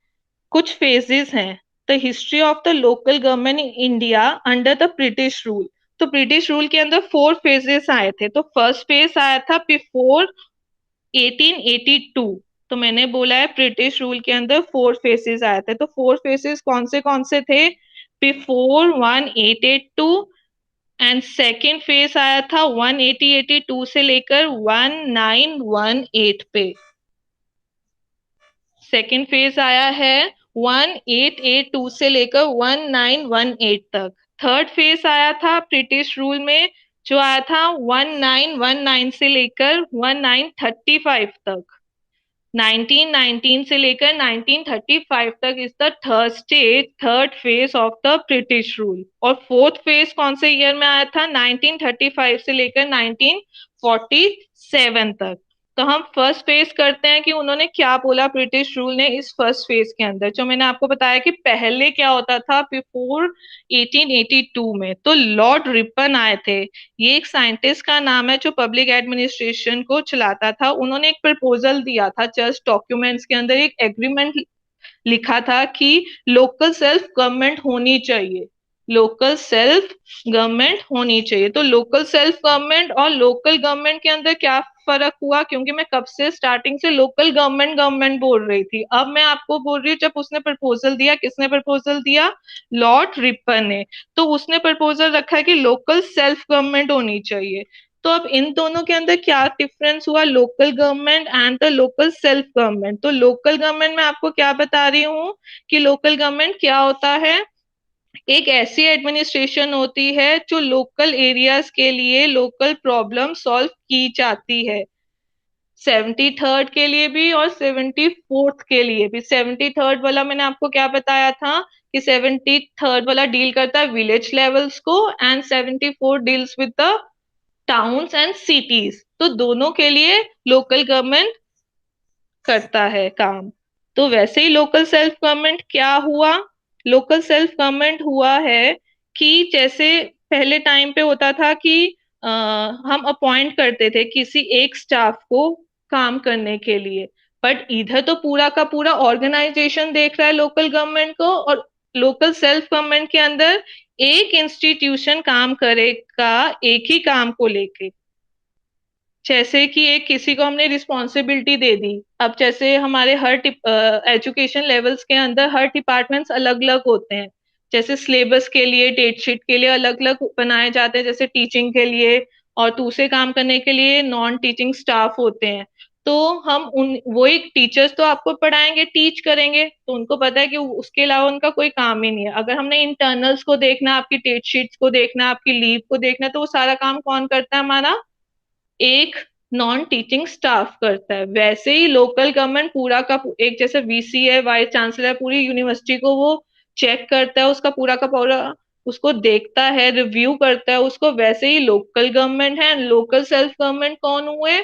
कुछ फेजेस हैं। The history of the local government in India under the British rule. तो ब्रिटिश रूल के अंदर 4 फेजेस आए थे। तो फर्स्ट फेज आया था बिफोर 1882। तो मैंने बोला है ब्रिटिश रूल के अंदर 4 फेजेस आए थे। तो 4 फेजेस कौन से थे? बिफोर 1882, एंड सेकेंड फेज आया था 1882 से लेकर 1918 पे। सेकेंड फेज आया है 1882 से लेकर 1918 तक। थर्ड फेज आया था ब्रिटिश रूल में, जो आया था 1919 से लेकर 1935 तक। 1919 से लेकर 1935 तक is the third stage, third phase of the British rule. और फोर्थ फेज कौन से ईयर में आया था? 1935 से लेकर 1947 तक। तो हम फर्स्ट फेज करते हैं कि उन्होंने क्या बोला ब्रिटिश रूल ने इस फर्स्ट फेज के अंदर। जो मैंने आपको बताया कि पहले क्या होता था बिफोर 1882 में, तो लॉर्ड रिपन आए थे। ये एक साइंटिस्ट का नाम है जो पब्लिक एडमिनिस्ट्रेशन को चलाता था। उन्होंने एक प्रपोजल दिया था, जस्ट डॉक्यूमेंट्स के अंदर एक एग्रीमेंट लिखा था कि लोकल सेल्फ गवर्नमेंट होनी चाहिए, लोकल सेल्फ गवर्नमेंट होनी चाहिए। तो लोकल सेल्फ गवर्नमेंट और लोकल गवर्नमेंट के अंदर क्या फर्क हुआ? क्योंकि मैं कब से स्टार्टिंग से लोकल गवर्नमेंट गवर्नमेंट बोल रही थी, अब मैं आपको बोल रही हूँ जब उसने प्रपोजल दिया। किसने प्रपोजल दिया? लॉर्ड रिपन ने। तो उसने प्रपोजल रखा है कि लोकल सेल्फ गवर्नमेंट होनी चाहिए। तो अब इन दोनों के अंदर क्या डिफरेंस हुआ? Local government and the local self government. तो लोकल गवर्नमेंट में आपको क्या बता रही हूँ कि लोकल गवर्नमेंट क्या होता है? एक ऐसी एडमिनिस्ट्रेशन होती है जो लोकल एरियाज के लिए लोकल प्रॉब्लम सॉल्व की जाती है। 73rd के लिए भी और 74th के लिए भी। 73rd वाला मैंने आपको क्या बताया था कि 73rd वाला डील करता है विलेज लेवल्स को, and 74 deals with the towns and cities. तो दोनों के लिए लोकल गवर्नमेंट करता है काम। तो वैसे ही लोकल सेल्फ गवर्नमेंट क्या हुआ? लोकल सेल्फ गवर्नमेंट हुआ है कि जैसे पहले टाइम पे होता था कि हम अपॉइंट करते थे किसी एक स्टाफ को काम करने के लिए, बट इधर तो पूरा का पूरा ऑर्गेनाइजेशन देख रहा है लोकल गवर्नमेंट को। और लोकल सेल्फ गवर्नमेंट के अंदर एक इंस्टीट्यूशन काम करेगा एक ही काम को लेके। जैसे कि एक किसी को हमने रिस्पॉन्सिबिलिटी दे दी। अब जैसे हमारे हर एजुकेशन लेवल्स के अंदर हर डिपार्टमेंट्स अलग अलग होते हैं। जैसे सिलेबस के लिए डेट शीट के लिए अलग अलग बनाए जाते हैं, जैसे टीचिंग के लिए, और दूसरे काम करने के लिए नॉन टीचिंग स्टाफ होते हैं। तो हम उन वो एक टीचर्स तो आपको पढ़ाएंगे, टीच करेंगे, तो उनको पता है कि उसके अलावा उनका कोई काम ही नहीं है। अगर हमने इंटरनल्स को देखना, आपकी डेट शीट्स को देखना, आपकी लीव को देखना, तो वो सारा काम कौन करता है? हमारा एक नॉन टीचिंग स्टाफ करता है। वैसे ही लोकल गवर्नमेंट पूरा का एक जैसे वीसी है, वाइस चांसलर है, पूरी यूनिवर्सिटी को वो चेक करता है, उसका पूरा का पूरा उसको देखता है, रिव्यू करता है उसको। वैसे ही लोकल गवर्नमेंट है। लोकल सेल्फ गवर्नमेंट कौन हुए?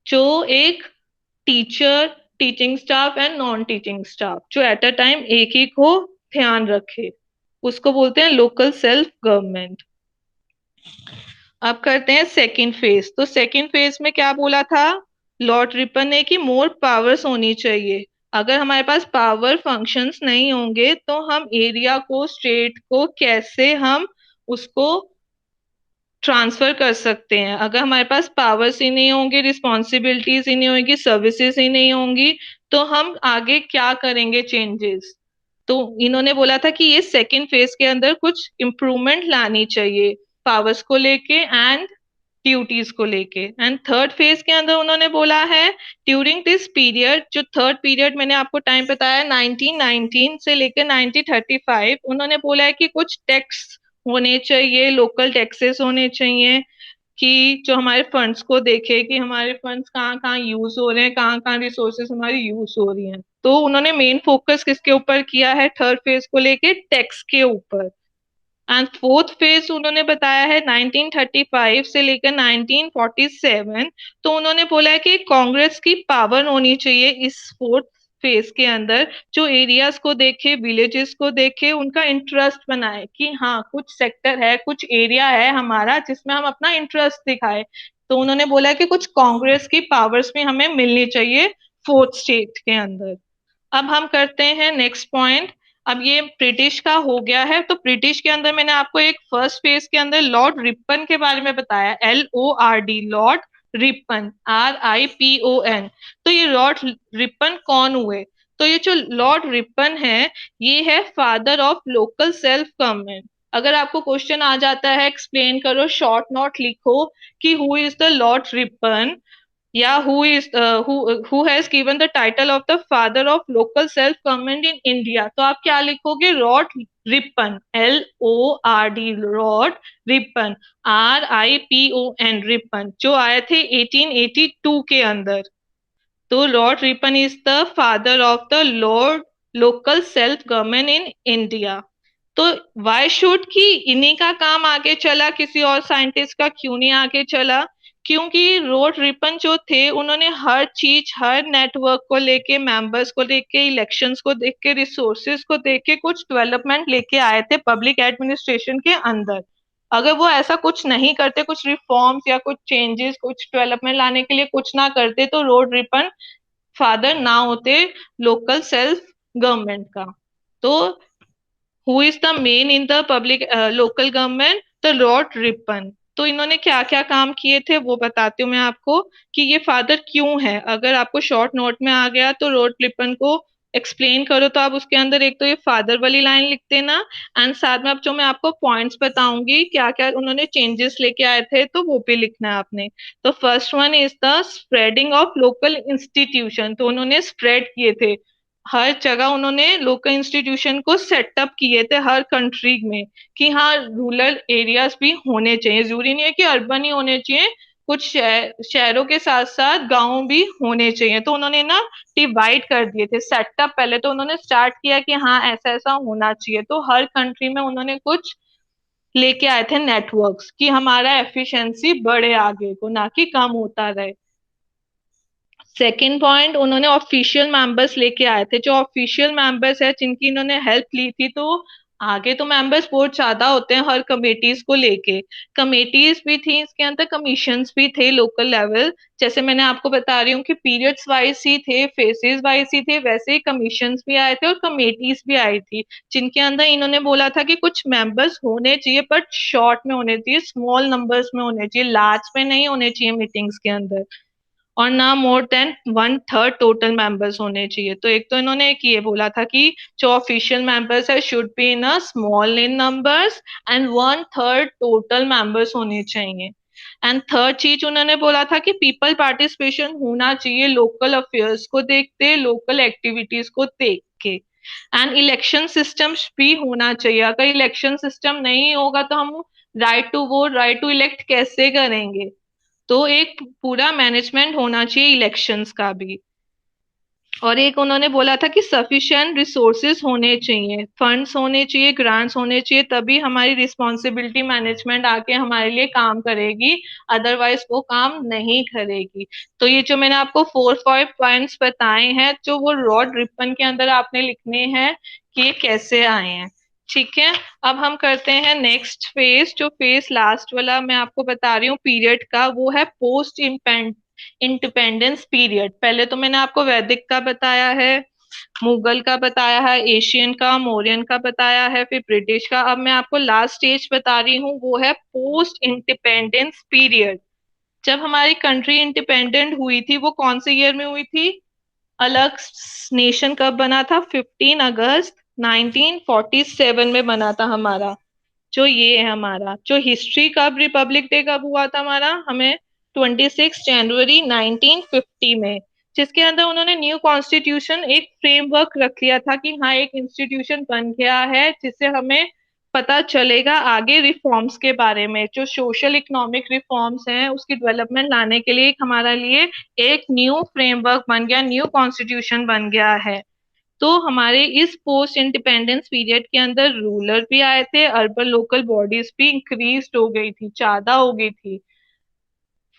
जो एक teacher, teaching staff and non teaching staff जो एट अ टाइम एक ही को ध्यान रखे, उसको बोलते हैं लोकल सेल्फ गवर्नमेंट। अब करते हैं सेकंड फेज। तो सेकंड फेज में क्या बोला था लॉर्ड रिपन ने? कि मोर पावर्स होनी चाहिए। अगर हमारे पास पावर फंक्शंस नहीं होंगे तो हम एरिया को, स्टेट को कैसे हम उसको ट्रांसफर कर सकते हैं? अगर हमारे पास पावर्स ही नहीं होंगे, रिस्पॉन्सिबिलिटीज ही नहीं होगी, सर्विसेज ही नहीं होंगी, तो हम आगे क्या करेंगे चेंजेस? तो इन्होंने बोला था कि ये सेकंड फेज के अंदर कुछ इम्प्रूवमेंट लानी चाहिए पावर्स को लेके एंड ड्यूटीज को लेके। एंड थर्ड फेज के अंदर उन्होंने बोला है ड्यूरिंग दिस पीरियड, जो थर्ड पीरियड मैंने आपको टाइम बताया 1919 से लेकर 1935, उन्होंने बोला है कि कुछ टैक्स होने चाहिए, लोकल टैक्सेस होने चाहिए, कि जो हमारे फंड्स को देखे कि हमारे फंड्स कहाँ कहाँ यूज हो रहे हैं, कहाँ कहाँ रिसोर्सेस हमारी यूज हो रही हैं। तो उन्होंने मेन फोकस किसके ऊपर किया है थर्ड फेज को लेके? टैक्स के ऊपर। एंड फोर्थ फेज उन्होंने बताया है 1935 से लेकर 1947। तो उन्होंने बोला है कि कांग्रेस की पावर होनी चाहिए इस फोर्थ फेज के अंदर, जो एरियाज को देखे, विलेजेस को देखे, उनका इंटरेस्ट बनाए कि हाँ कुछ सेक्टर है, कुछ एरिया है हमारा जिसमें हम अपना इंटरेस्ट दिखाए। तो उन्होंने बोला है कि कुछ कांग्रेस की पावर्स भी हमें मिलनी चाहिए फोर्थ स्टेट के अंदर। अब हम करते हैं नेक्स्ट पॉइंट। अब ये ब्रिटिश का हो गया है, तो ब्रिटिश के अंदर मैंने आपको एक फर्स्ट फेज के अंदर लॉर्ड रिपन के बारे में बताया, LORD, लॉर्ड रिपन, RIPON। तो ये लॉर्ड रिपन कौन हुए? तो ये जो लॉर्ड रिपन है, ये है father of local self government. अगर आपको क्वेश्चन आ जाता है एक्सप्लेन करो, शॉर्ट नोट लिखो कि who is the Lord Ripon, या who has given the title of the father of local self government in India, तो आप क्या लिखोगे? Lord Ripon, LORD, Lord Ripon, RIPON, Ripon, जो आए थे 1882 के अंदर। तो Lord Ripon is the father of the Lord local self government in India. तो वाई शुड कि इन्हीं का काम आगे चला, किसी और साइंटिस्ट का क्यों नहीं आगे चला? क्योंकि लॉर्ड रिपन जो थे, उन्होंने हर चीज, हर नेटवर्क को लेके, मेंबर्स को लेके, इलेक्शंस को देख के, रिसोर्सेज को देख के कुछ डेवलपमेंट लेके आए थे पब्लिक एडमिनिस्ट्रेशन के अंदर। अगर वो ऐसा कुछ नहीं करते, कुछ रिफॉर्म्स या कुछ चेंजेस, कुछ डेवलपमेंट लाने के लिए कुछ ना करते, तो लॉर्ड रिपन फादर ना होते लोकल सेल्फ गवर्नमेंट का। तो who is the main in the public local government? The Lord Ripon. तो इन्होंने क्या क्या काम किए थे वो बताती हूँ मैं आपको, कि ये फादर क्यों है। अगर आपको शॉर्ट नोट में आ गया तो लॉर्ड रिपन को एक्सप्लेन करो, तो आप उसके अंदर एक तो ये फादर वाली लाइन लिख देना, एंड साथ में अब जो मैं आपको पॉइंट्स बताऊंगी क्या क्या उन्होंने चेंजेस लेके आए थे, तो वो भी लिखना है आपने। तो first one is the spreading of local institution. तो उन्होंने स्प्रेड किए थे, हर जगह उन्होंने लोकल इंस्टीट्यूशन को सेटअप किए थे हर कंट्री में, कि हाँ रूरल एरियाज भी होने चाहिए, जरूरी नहीं है कि अर्बन ही होने चाहिए, कुछ शहरों के साथ साथ गांव भी होने चाहिए। तो उन्होंने ना डिवाइड कर दिए थे सेटअप, पहले तो उन्होंने स्टार्ट किया कि हाँ ऐसा ऐसा होना चाहिए, तो हर कंट्री में उन्होंने कुछ लेके आए थे नेटवर्क्स, कि हमारा एफिशिएंसी बढ़े आगे को, ना कि कम होता रहे। सेकेंड पॉइंट, उन्होंने ऑफिशियल मेंबर्स लेके आए थे, जो ऑफिशियल मेंबर्स है जिनकी इन्होंने हेल्प ली थी। तो आगे तो मेंबर्स बहुत ज्यादा होते हैं हर कमेटीज को लेके, कमेटीज भी थी इसके अंदर, कमीशंस भी थे लोकल लेवल। जैसे मैंने आपको बता रही हूँ कि पीरियड्स वाइज ही थे, फेजेस वाइज ही थे, वैसे ही कमीशंस भी आए थे और कमेटीज भी आई थी, जिनके अंदर इन्होंने बोला था कि कुछ मेंबर्स होने चाहिए बट शॉर्ट में होने चाहिए, स्मॉल नंबर्स में होने चाहिए, लार्ज में नहीं होने चाहिए मीटिंग्स के अंदर, और ना more than one third total members होने चाहिए। तो एक तो इन्होंने एक ये बोला था कि जो ऑफिशियल मेंबर्स है should be in a small in numbers, and one third total members होने चाहिए। एंड थर्ड चीज उन्होंने बोला था कि पीपल पार्टिसिपेशन होना चाहिए लोकल अफेयर्स को देखते, लोकल एक्टिविटीज को देख के। एंड इलेक्शन सिस्टम भी होना चाहिए, अगर इलेक्शन सिस्टम नहीं होगा तो हम right to vote, right to elect कैसे करेंगे? तो एक पूरा मैनेजमेंट होना चाहिए इलेक्शंस का भी। और एक उन्होंने बोला था कि सफिशिएंट रिसोर्सेज होने चाहिए, फंड्स होने चाहिए, ग्रांट्स होने चाहिए, तभी हमारी रिस्पॉन्सिबिलिटी मैनेजमेंट आके हमारे लिए काम करेगी, अदरवाइज वो काम नहीं करेगी। तो ये जो मैंने आपको 4-5 पॉइंट्स बताए हैं, जो वो रॉड रिपन के अंदर आपने लिखने हैं कि ये कैसे आए हैं। ठीक है, अब हम करते हैं नेक्स्ट फेज। जो फेज लास्ट वाला मैं आपको बता रही हूँ पीरियड का, वो है पोस्ट इंडिपेंडेंस पीरियड। पहले तो मैंने आपको वैदिक का बताया है, मुगल का बताया है, एशियन का, मौर्यन का बताया है, फिर ब्रिटिश का। अब मैं आपको लास्ट स्टेज बता रही हूँ, वो है पोस्ट इंडिपेंडेंस पीरियड। जब हमारी कंट्री इंडिपेंडेंट हुई थी, वो कौन से ईयर में हुई थी? अलग नेशन कब बना था? 15 अगस्त 1947 में बना था हमारा। जो ये है हमारा जो हिस्ट्री, कब रिपब्लिक डे कब हुआ था हमारा? हमें 26 जनवरी 1950 में, जिसके अंदर उन्होंने न्यू कॉन्स्टिट्यूशन, एक फ्रेमवर्क रख लिया था कि हाँ एक इंस्टीट्यूशन बन गया है जिससे हमें पता चलेगा आगे रिफॉर्म्स के बारे में, जो सोशल इकोनॉमिक रिफॉर्म्स हैं उसकी डेवलपमेंट लाने के लिए एक हमारा लिए एक न्यू फ्रेमवर्क बन गया, न्यू कॉन्स्टिट्यूशन बन गया है। तो हमारे इस पोस्ट इंडिपेंडेंस पीरियड के अंदर रूलर भी आए थे, अर्बन लोकल बॉडीज भी इंक्रीज हो गई थी, ज्यादा हो गई थी।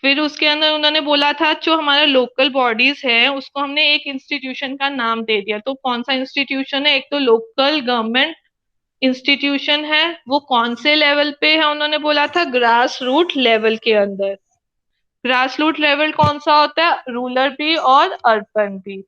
फिर उसके अंदर उन्होंने बोला था जो हमारा लोकल बॉडीज है उसको हमने एक इंस्टीट्यूशन का नाम दे दिया। तो कौन सा इंस्टीट्यूशन है? एक तो लोकल गवर्नमेंट इंस्टीट्यूशन है, वो कौन से लेवल पे है? उन्होंने बोला था ग्रास रूट लेवल के अंदर। ग्रास रूट लेवल कौन सा होता है? रूरल भी और अर्बन भी।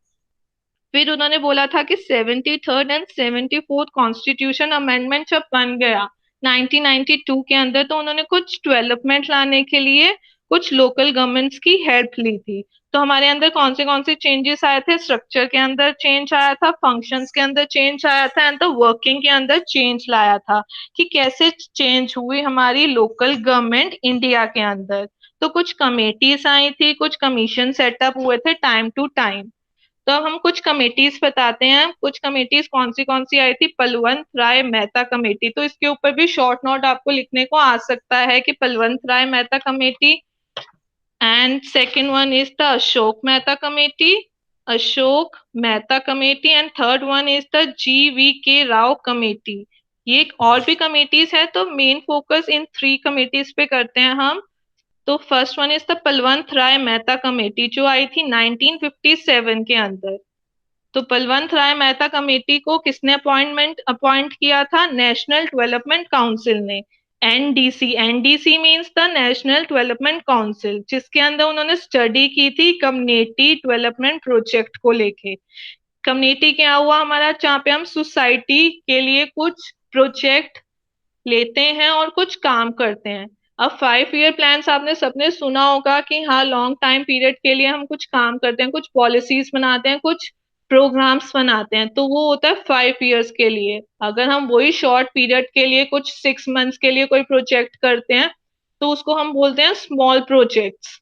फिर उन्होंने बोला था कि 73rd and 74th constitution amendment जब बन गया 1992 के अंदर, तो उन्होंने कुछ डेवलपमेंट लाने के लिए कुछ लोकल गवर्नमेंट्स की हेल्प ली थी। तो हमारे अंदर कौन से चेंजेस आए थे? स्ट्रक्चर के अंदर चेंज आया था, फंक्शंस के अंदर चेंज आया था, एंड द वर्किंग के अंदर चेंज लाया था। कि कैसे चेंज हुई हमारी लोकल गवर्नमेंट इंडिया के अंदर। तो कुछ कमेटीज आई थी, कुछ कमीशन सेटअप हुए थे टाइम टू टाइम। तो अब हम कुछ कमेटीज बताते हैं। कुछ कमेटीज कौन सी आई थी? पलवंत राय मेहता कमेटी। तो इसके ऊपर भी शॉर्ट नोट आपको लिखने को आ सकता है कि Balwant Rai Mehta committee. And second one is the Ashok Mehta committee, Ashok Mehta committee. And third one is the GVK Rao committee. ये एक और भी कमेटीज है, तो main focus in three committees पे करते हैं हम। तो first one is the Balwant Rai Mehta committee, जो आई थी 1957 के अंदर। तो बलवंत राय मेहता कमेटी को किसने अपॉइंट किया था? नेशनल डेवलपमेंट काउंसिल ने। NDC, NDC means the national development council, जिसके अंदर उन्होंने स्टडी की थी कम्युनिटी डेवलपमेंट प्रोजेक्ट को लेके। कम्युनिटी क्या हुआ हमारा? जहाँ पे हम सोसाइटी के लिए कुछ प्रोजेक्ट लेते हैं और कुछ काम करते हैं। अब 5 ईयर प्लान्स आपने सबने सुना होगा कि हाँ, लॉन्ग टाइम पीरियड के लिए हम कुछ काम करते हैं, कुछ पॉलिसीज बनाते हैं, कुछ प्रोग्राम्स बनाते हैं, तो वो होता है 5 ईयर्स के लिए। अगर हम वही शॉर्ट पीरियड के लिए कुछ 6 मंथ्स के लिए कोई प्रोजेक्ट करते हैं, तो उसको हम बोलते हैं स्मॉल प्रोजेक्ट्स।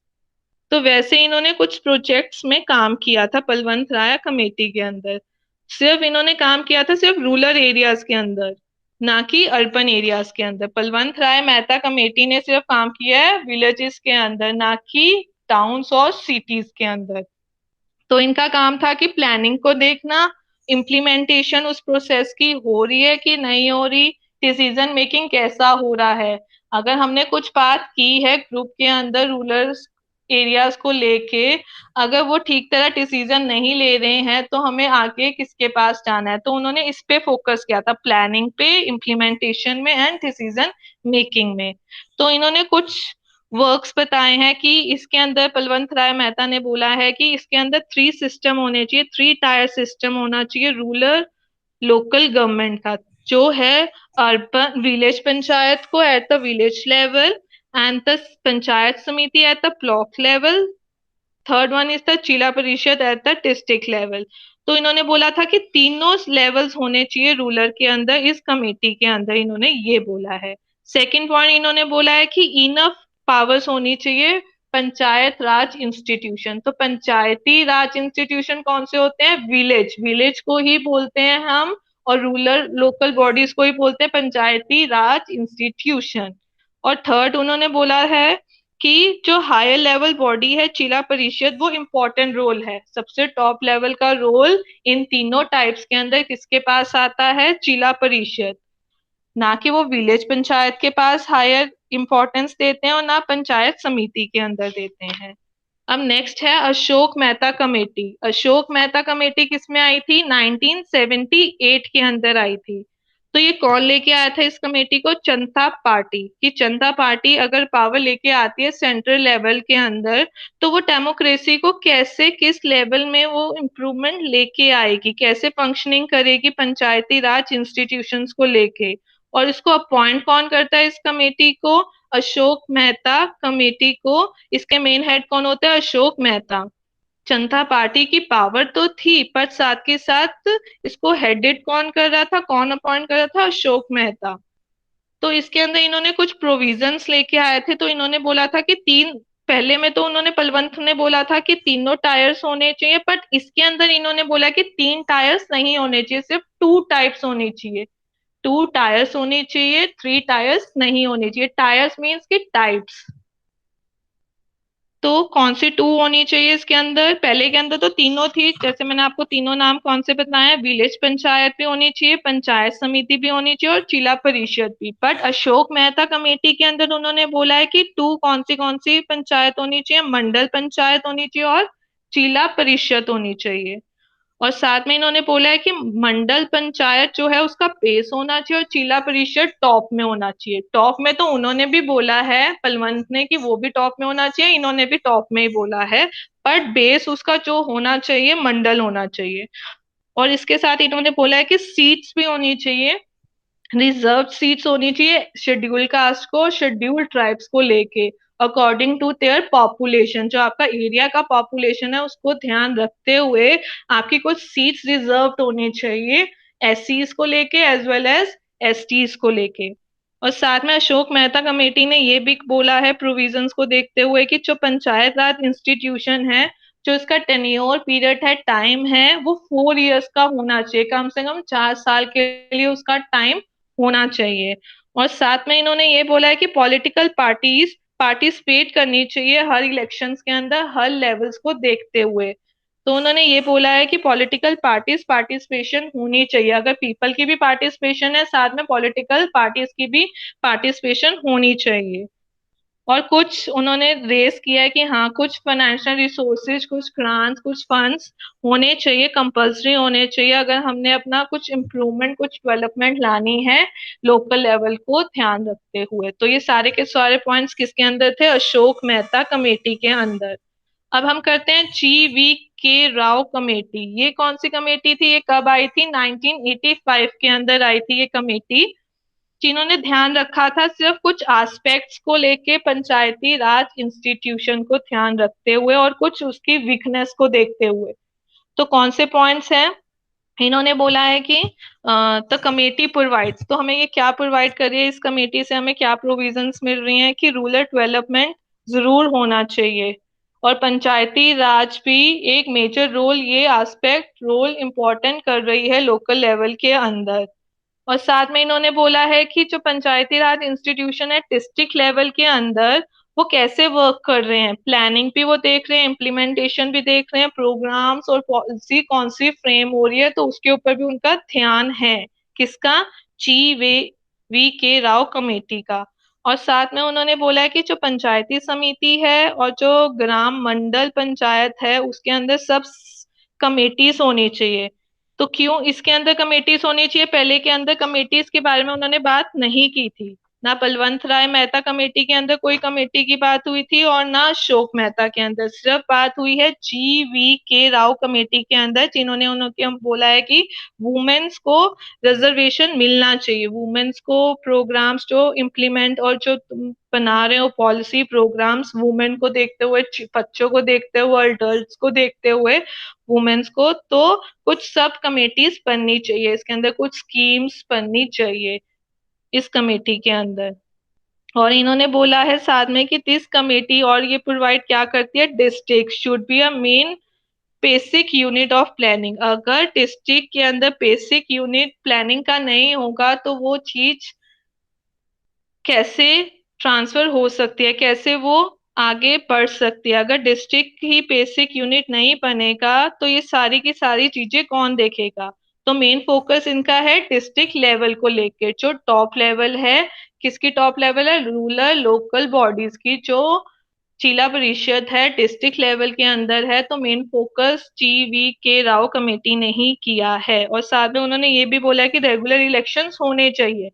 तो वैसे इन्होंने कुछ प्रोजेक्ट्स में काम किया था पलवंत राय कमेटी के अंदर। सिर्फ इन्होंने काम किया था सिर्फ रूरल एरियाज के अंदर, ना कि अर्बन एरियाज के अंदर। बलवंत राय मेहता कमेटी ने सिर्फ काम किया है विलेजेस के अंदर, ना कि टाउन्स और सिटीज के अंदर। तो इनका काम था कि प्लानिंग को देखना, इम्प्लीमेंटेशन उस प्रोसेस की हो रही है कि नहीं हो रही, डिसीजन मेकिंग कैसा हो रहा है। अगर हमने कुछ बात की है ग्रुप के अंदर रूरल एरियाज को लेके, अगर वो ठीक तरह डिसीजन नहीं ले रहे हैं, तो हमें आगे किसके पास जाना है? तो उन्होंने इस पे फोकस किया था, प्लानिंग पे, इम्प्लीमेंटेशन में एंड डिसीजन मेकिंग में। तो इन्होंने कुछ वर्क्स बताए हैं कि इसके अंदर बलवंत राय मेहता ने बोला है कि इसके अंदर 3 सिस्टम होने चाहिए, 3 टायर सिस्टम होना चाहिए रूरल लोकल गवर्नमेंट का। जो है अर्बन विलेज पंचायत को at the village level, and the panchayat samiti at the block level. Third one is the Zila Parishad at the district level. तो इन्होंने बोला था कि तीनों लेवल्स होने चाहिए रूरल के अंदर, इस कमेटी के अंदर इन्होंने ये बोला है। सेकंड पॉइंट इन्होंने बोला है कि इनफ पावर्स होनी चाहिए पंचायत राज इंस्टीट्यूशन। तो पंचायती राज इंस्टीट्यूशन कौन से होते हैं? विलेज, विलेज को ही बोलते हैं हम, और रूरल लोकल बॉडीज को ही बोलते हैं पंचायती राज इंस्टीट्यूशन। और थर्ड उन्होंने बोला है कि जो हायर लेवल बॉडी है जिला परिषद, वो इम्पोर्टेंट रोल है, सबसे टॉप लेवल का रोल इन तीनों टाइप्स के अंदर किसके पास आता है? जिला परिषद। ना कि वो विलेज पंचायत के पास हायर इंपॉर्टेंस देते हैं और ना पंचायत समिति के अंदर देते हैं। अब नेक्स्ट है अशोक मेहता कमेटी। अशोक मेहता कमेटी किसमें आई थी? 1978 के अंदर आई थी। तो ये कौन लेके आया था इस कमेटी को? जनता पार्टी। कि जनता पार्टी अगर पावर लेके आती है सेंट्रल लेवल के अंदर, तो वो डेमोक्रेसी को कैसे, किस लेवल में वो इम्प्रूवमेंट लेके आएगी, कैसे फंक्शनिंग करेगी पंचायती राज इंस्टीट्यूशंस को लेके। और इसको अपॉइंट कौन करता है इस कमेटी को? अशोक मेहता कमेटी को। इसके मेन हेड कौन होते हैं? अशोक मेहता। जनता पार्टी की पावर तो थी, पर साथ के साथ इसको हेडेड कौन कर रहा था, कौन अपॉइंट कर रहा था? अशोक मेहता। तो इसके अंदर इन्होंने कुछ प्रोविजंस लेके आए थे। तो इन्होंने बोला था कि पहले में तो उन्होंने पलवंत ने बोला था कि तीनों टायर्स होने चाहिए, बट इसके अंदर इन्होंने बोला कि 3 टायर्स नहीं होने चाहिए, सिर्फ 2 टाइप्स होने चाहिए। 2 टायर्स होने चाहिए, 3 टायर्स नहीं होने चाहिए। टायर्स मीन्स की टाइप्स। तो कौन सी टू होनी चाहिए इसके अंदर? पहले के अंदर तो तीनों थी, जैसे मैंने आपको तीनों नाम कौन से बताए, विलेज पंचायत भी होनी चाहिए, पंचायत समिति भी होनी चाहिए और जिला परिषद भी। बट अशोक मेहता कमेटी के अंदर उन्होंने बोला है कि टू कौन सी पंचायत होनी चाहिए, मंडल पंचायत होनी चाहिए और जिला परिषद होनी चाहिए। और साथ में इन्होंने बोला है कि मंडल पंचायत जो है उसका बेस होना चाहिए और जिला परिषद टॉप में होना चाहिए। टॉप में तो उन्होंने भी बोला है बलवंत ने कि वो भी टॉप में होना चाहिए, इन्होंने भी टॉप में ही बोला है, बट बेस उसका जो होना चाहिए मंडल होना चाहिए। और इसके साथ इन्होंने बोला है कि सीट्स भी होनी चाहिए, रिजर्व सीट्स होनी चाहिए शेड्यूल कास्ट को, शेड्यूल ट्राइब्स को लेके अकॉर्डिंग टू देयर पॉपुलेशन। जो आपका एरिया का पॉपुलेशन है उसको ध्यान रखते हुए आपकी कुछ सीट्स रिजर्व होनी चाहिए, एससीज को लेके एज वेल एज एसटीज को लेके। और साथ में अशोक मेहता कमेटी ने ये भी बोला है प्रोविजंस को देखते हुए कि जो पंचायत राज इंस्टीट्यूशन है, जो इसका टेन्योर पीरियड है, टाइम है, वो 4 इयर्स का होना चाहिए, कम से कम 4 साल के लिए उसका टाइम होना चाहिए। और साथ में इन्होंने ये बोला है कि पॉलिटिकल पार्टीज पार्टिसिपेट करनी चाहिए हर इलेक्शंस के अंदर हर लेवल्स को देखते हुए। तो उन्होंने ये बोला है कि पॉलिटिकल पार्टीज पार्टिसिपेशन होनी चाहिए, अगर पीपल की भी पार्टिसिपेशन है साथ में पॉलिटिकल पार्टीज की भी पार्टिसिपेशन होनी चाहिए। और कुछ उन्होंने रेस किया है कि हाँ कुछ फाइनेंशियल रिसोर्सेज, कुछ ग्रांट्स, कुछ फंड्स होने चाहिए, कंपल्सरी होने चाहिए अगर हमने अपना कुछ इम्प्रूवमेंट, कुछ डेवलपमेंट लानी है लोकल लेवल को ध्यान रखते हुए। तो ये सारे के सारे पॉइंट्स किसके अंदर थे? अशोक मेहता कमेटी के अंदर। अब हम करते हैं जी के राव कमेटी। ये कौन सी कमेटी थी, ये कब आई थी? 1985 के अंदर आई थी ये कमेटी, जिन्होंने ध्यान रखा था सिर्फ कुछ एस्पेक्ट्स को लेके पंचायती राज इंस्टीट्यूशन को ध्यान रखते हुए और कुछ उसकी वीकनेस को देखते हुए। तो कौन से पॉइंट्स हैं? इन्होंने बोला है कि द कमेटी प्रोवाइड्स, तो हमें ये क्या प्रोवाइड कर रही है, इस कमेटी से हमें क्या प्रोविजंस मिल रही हैं कि रूरल डेवलपमेंट जरूर होना चाहिए और पंचायती राज भी एक मेजर रोल, ये एस्पेक्ट रोल इम्पोर्टेंट कर रही है लोकल लेवल के अंदर। और साथ में इन्होंने बोला है कि जो पंचायती राज इंस्टीट्यूशन है डिस्ट्रिक्ट लेवल के अंदर वो कैसे वर्क कर रहे हैं, प्लानिंग भी वो देख रहे हैं, इम्प्लीमेंटेशन भी देख रहे हैं, प्रोग्राम्स और पॉलिसी कौन सी फ्रेम हो रही है तो उसके ऊपर भी उनका ध्यान है। किसका? वी के राव कमेटी का। और साथ में उन्होंने बोला है कि जो पंचायती समिति है और जो ग्राम मंडल पंचायत है उसके अंदर सब कमेटीज होनी चाहिए। तो क्यों इसके अंदर कमेटीज होनी चाहिए? पहले के अंदर कमेटीज के बारे में उन्होंने बात नहीं की थी, ना बलवंत राय मेहता कमेटी के अंदर कोई कमेटी की बात हुई थी और ना अशोक मेहता के अंदर, सिर्फ बात हुई है जी के राव कमेटी के अंदर, जिन्होंने उन्होंने हम बोला है कि वुमेन्स को रिजर्वेशन मिलना चाहिए, वुमेन्स को प्रोग्राम्स जो इम्प्लीमेंट और जो तुम बना रहे हो पॉलिसी प्रोग्राम्स वुमेन को देखते हुए, बच्चों को देखते हुए, अडल्ट को देखते हुए, वुमेन्स को, तो कुछ सब कमेटीज बननी चाहिए, इसके अंदर कुछ स्कीम्स बननी चाहिए इस कमेटी के अंदर। और इन्होंने बोला है साथ में कि दिस कमेटी, और ये प्रोवाइड क्या करती है, district should be a main basic unit of planning. अगर डिस्ट्रिक्ट के अंदर बेसिक यूनिट प्लानिंग का नहीं होगा तो वो चीज कैसे ट्रांसफर हो सकती है, कैसे वो आगे बढ़ सकती है? अगर डिस्ट्रिक्ट ही बेसिक यूनिट नहीं बनेगा तो ये सारी की सारी चीजें कौन देखेगा? तो मेन फोकस इनका है डिस्ट्रिक्ट लेवल को लेके, जो टॉप लेवल है, किसकी टॉप लेवल है? रूरल लोकल बॉडीज की। जो जिला परिषद है डिस्ट्रिक्ट लेवल के अंदर है, तो मेन फोकस के राव कमेटी ने ही किया है। और साथ में उन्होंने ये भी बोला है कि रेगुलर इलेक्शंस होने चाहिए।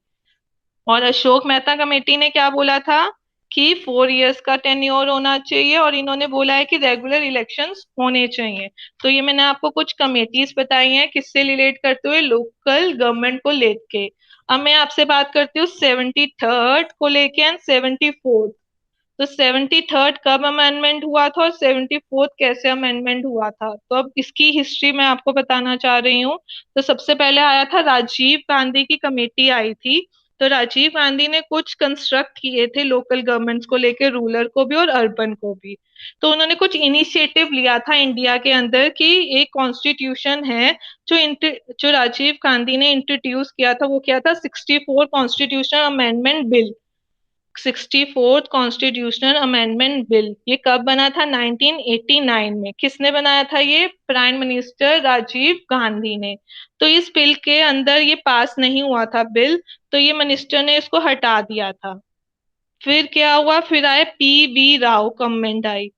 और अशोक मेहता कमेटी ने क्या बोला था कि 4 इयर्स का टेन्योर होना चाहिए और इन्होंने बोला है कि रेगुलर इलेक्शंस होने चाहिए। तो ये मैंने आपको कुछ कमेटीज बताई हैं किससे रिलेट करते हुए, लोकल गवर्नमेंट को लेके। अब मैं आपसे बात करती हूँ 73rd को लेके एंड 74th। तो 73rd कब अमेंडमेंट हुआ था और 74th कैसे अमेंडमेंट हुआ था, तो अब इसकी हिस्ट्री मैं आपको बताना चाह रही हूँ। तो सबसे पहले आया था राजीव गांधी की कमेटी आई थी। तो राजीव गांधी ने कुछ कंस्ट्रक्ट किए थे लोकल गवर्नमेंट्स को लेकर, रूरल को भी और अर्बन को भी। तो उन्होंने कुछ इनिशिएटिव लिया था इंडिया के अंदर कि एक कॉन्स्टिट्यूशन है जो जो राजीव गांधी ने इंट्रोड्यूस किया था, वो क्या था? 64 constitution amendment bill. 64th constitutional amendment bill, ये कब बना था? 1989 में। किसने बनाया था? ये प्राइम मिनिस्टर राजीव गांधी ने। तो इस बिल के अंदर ये पास नहीं हुआ था बिल, तो ये मिनिस्टर ने इसको हटा दिया था। फिर क्या हुआ? फिर आए पी.वी. राव गवर्नमेंट आई,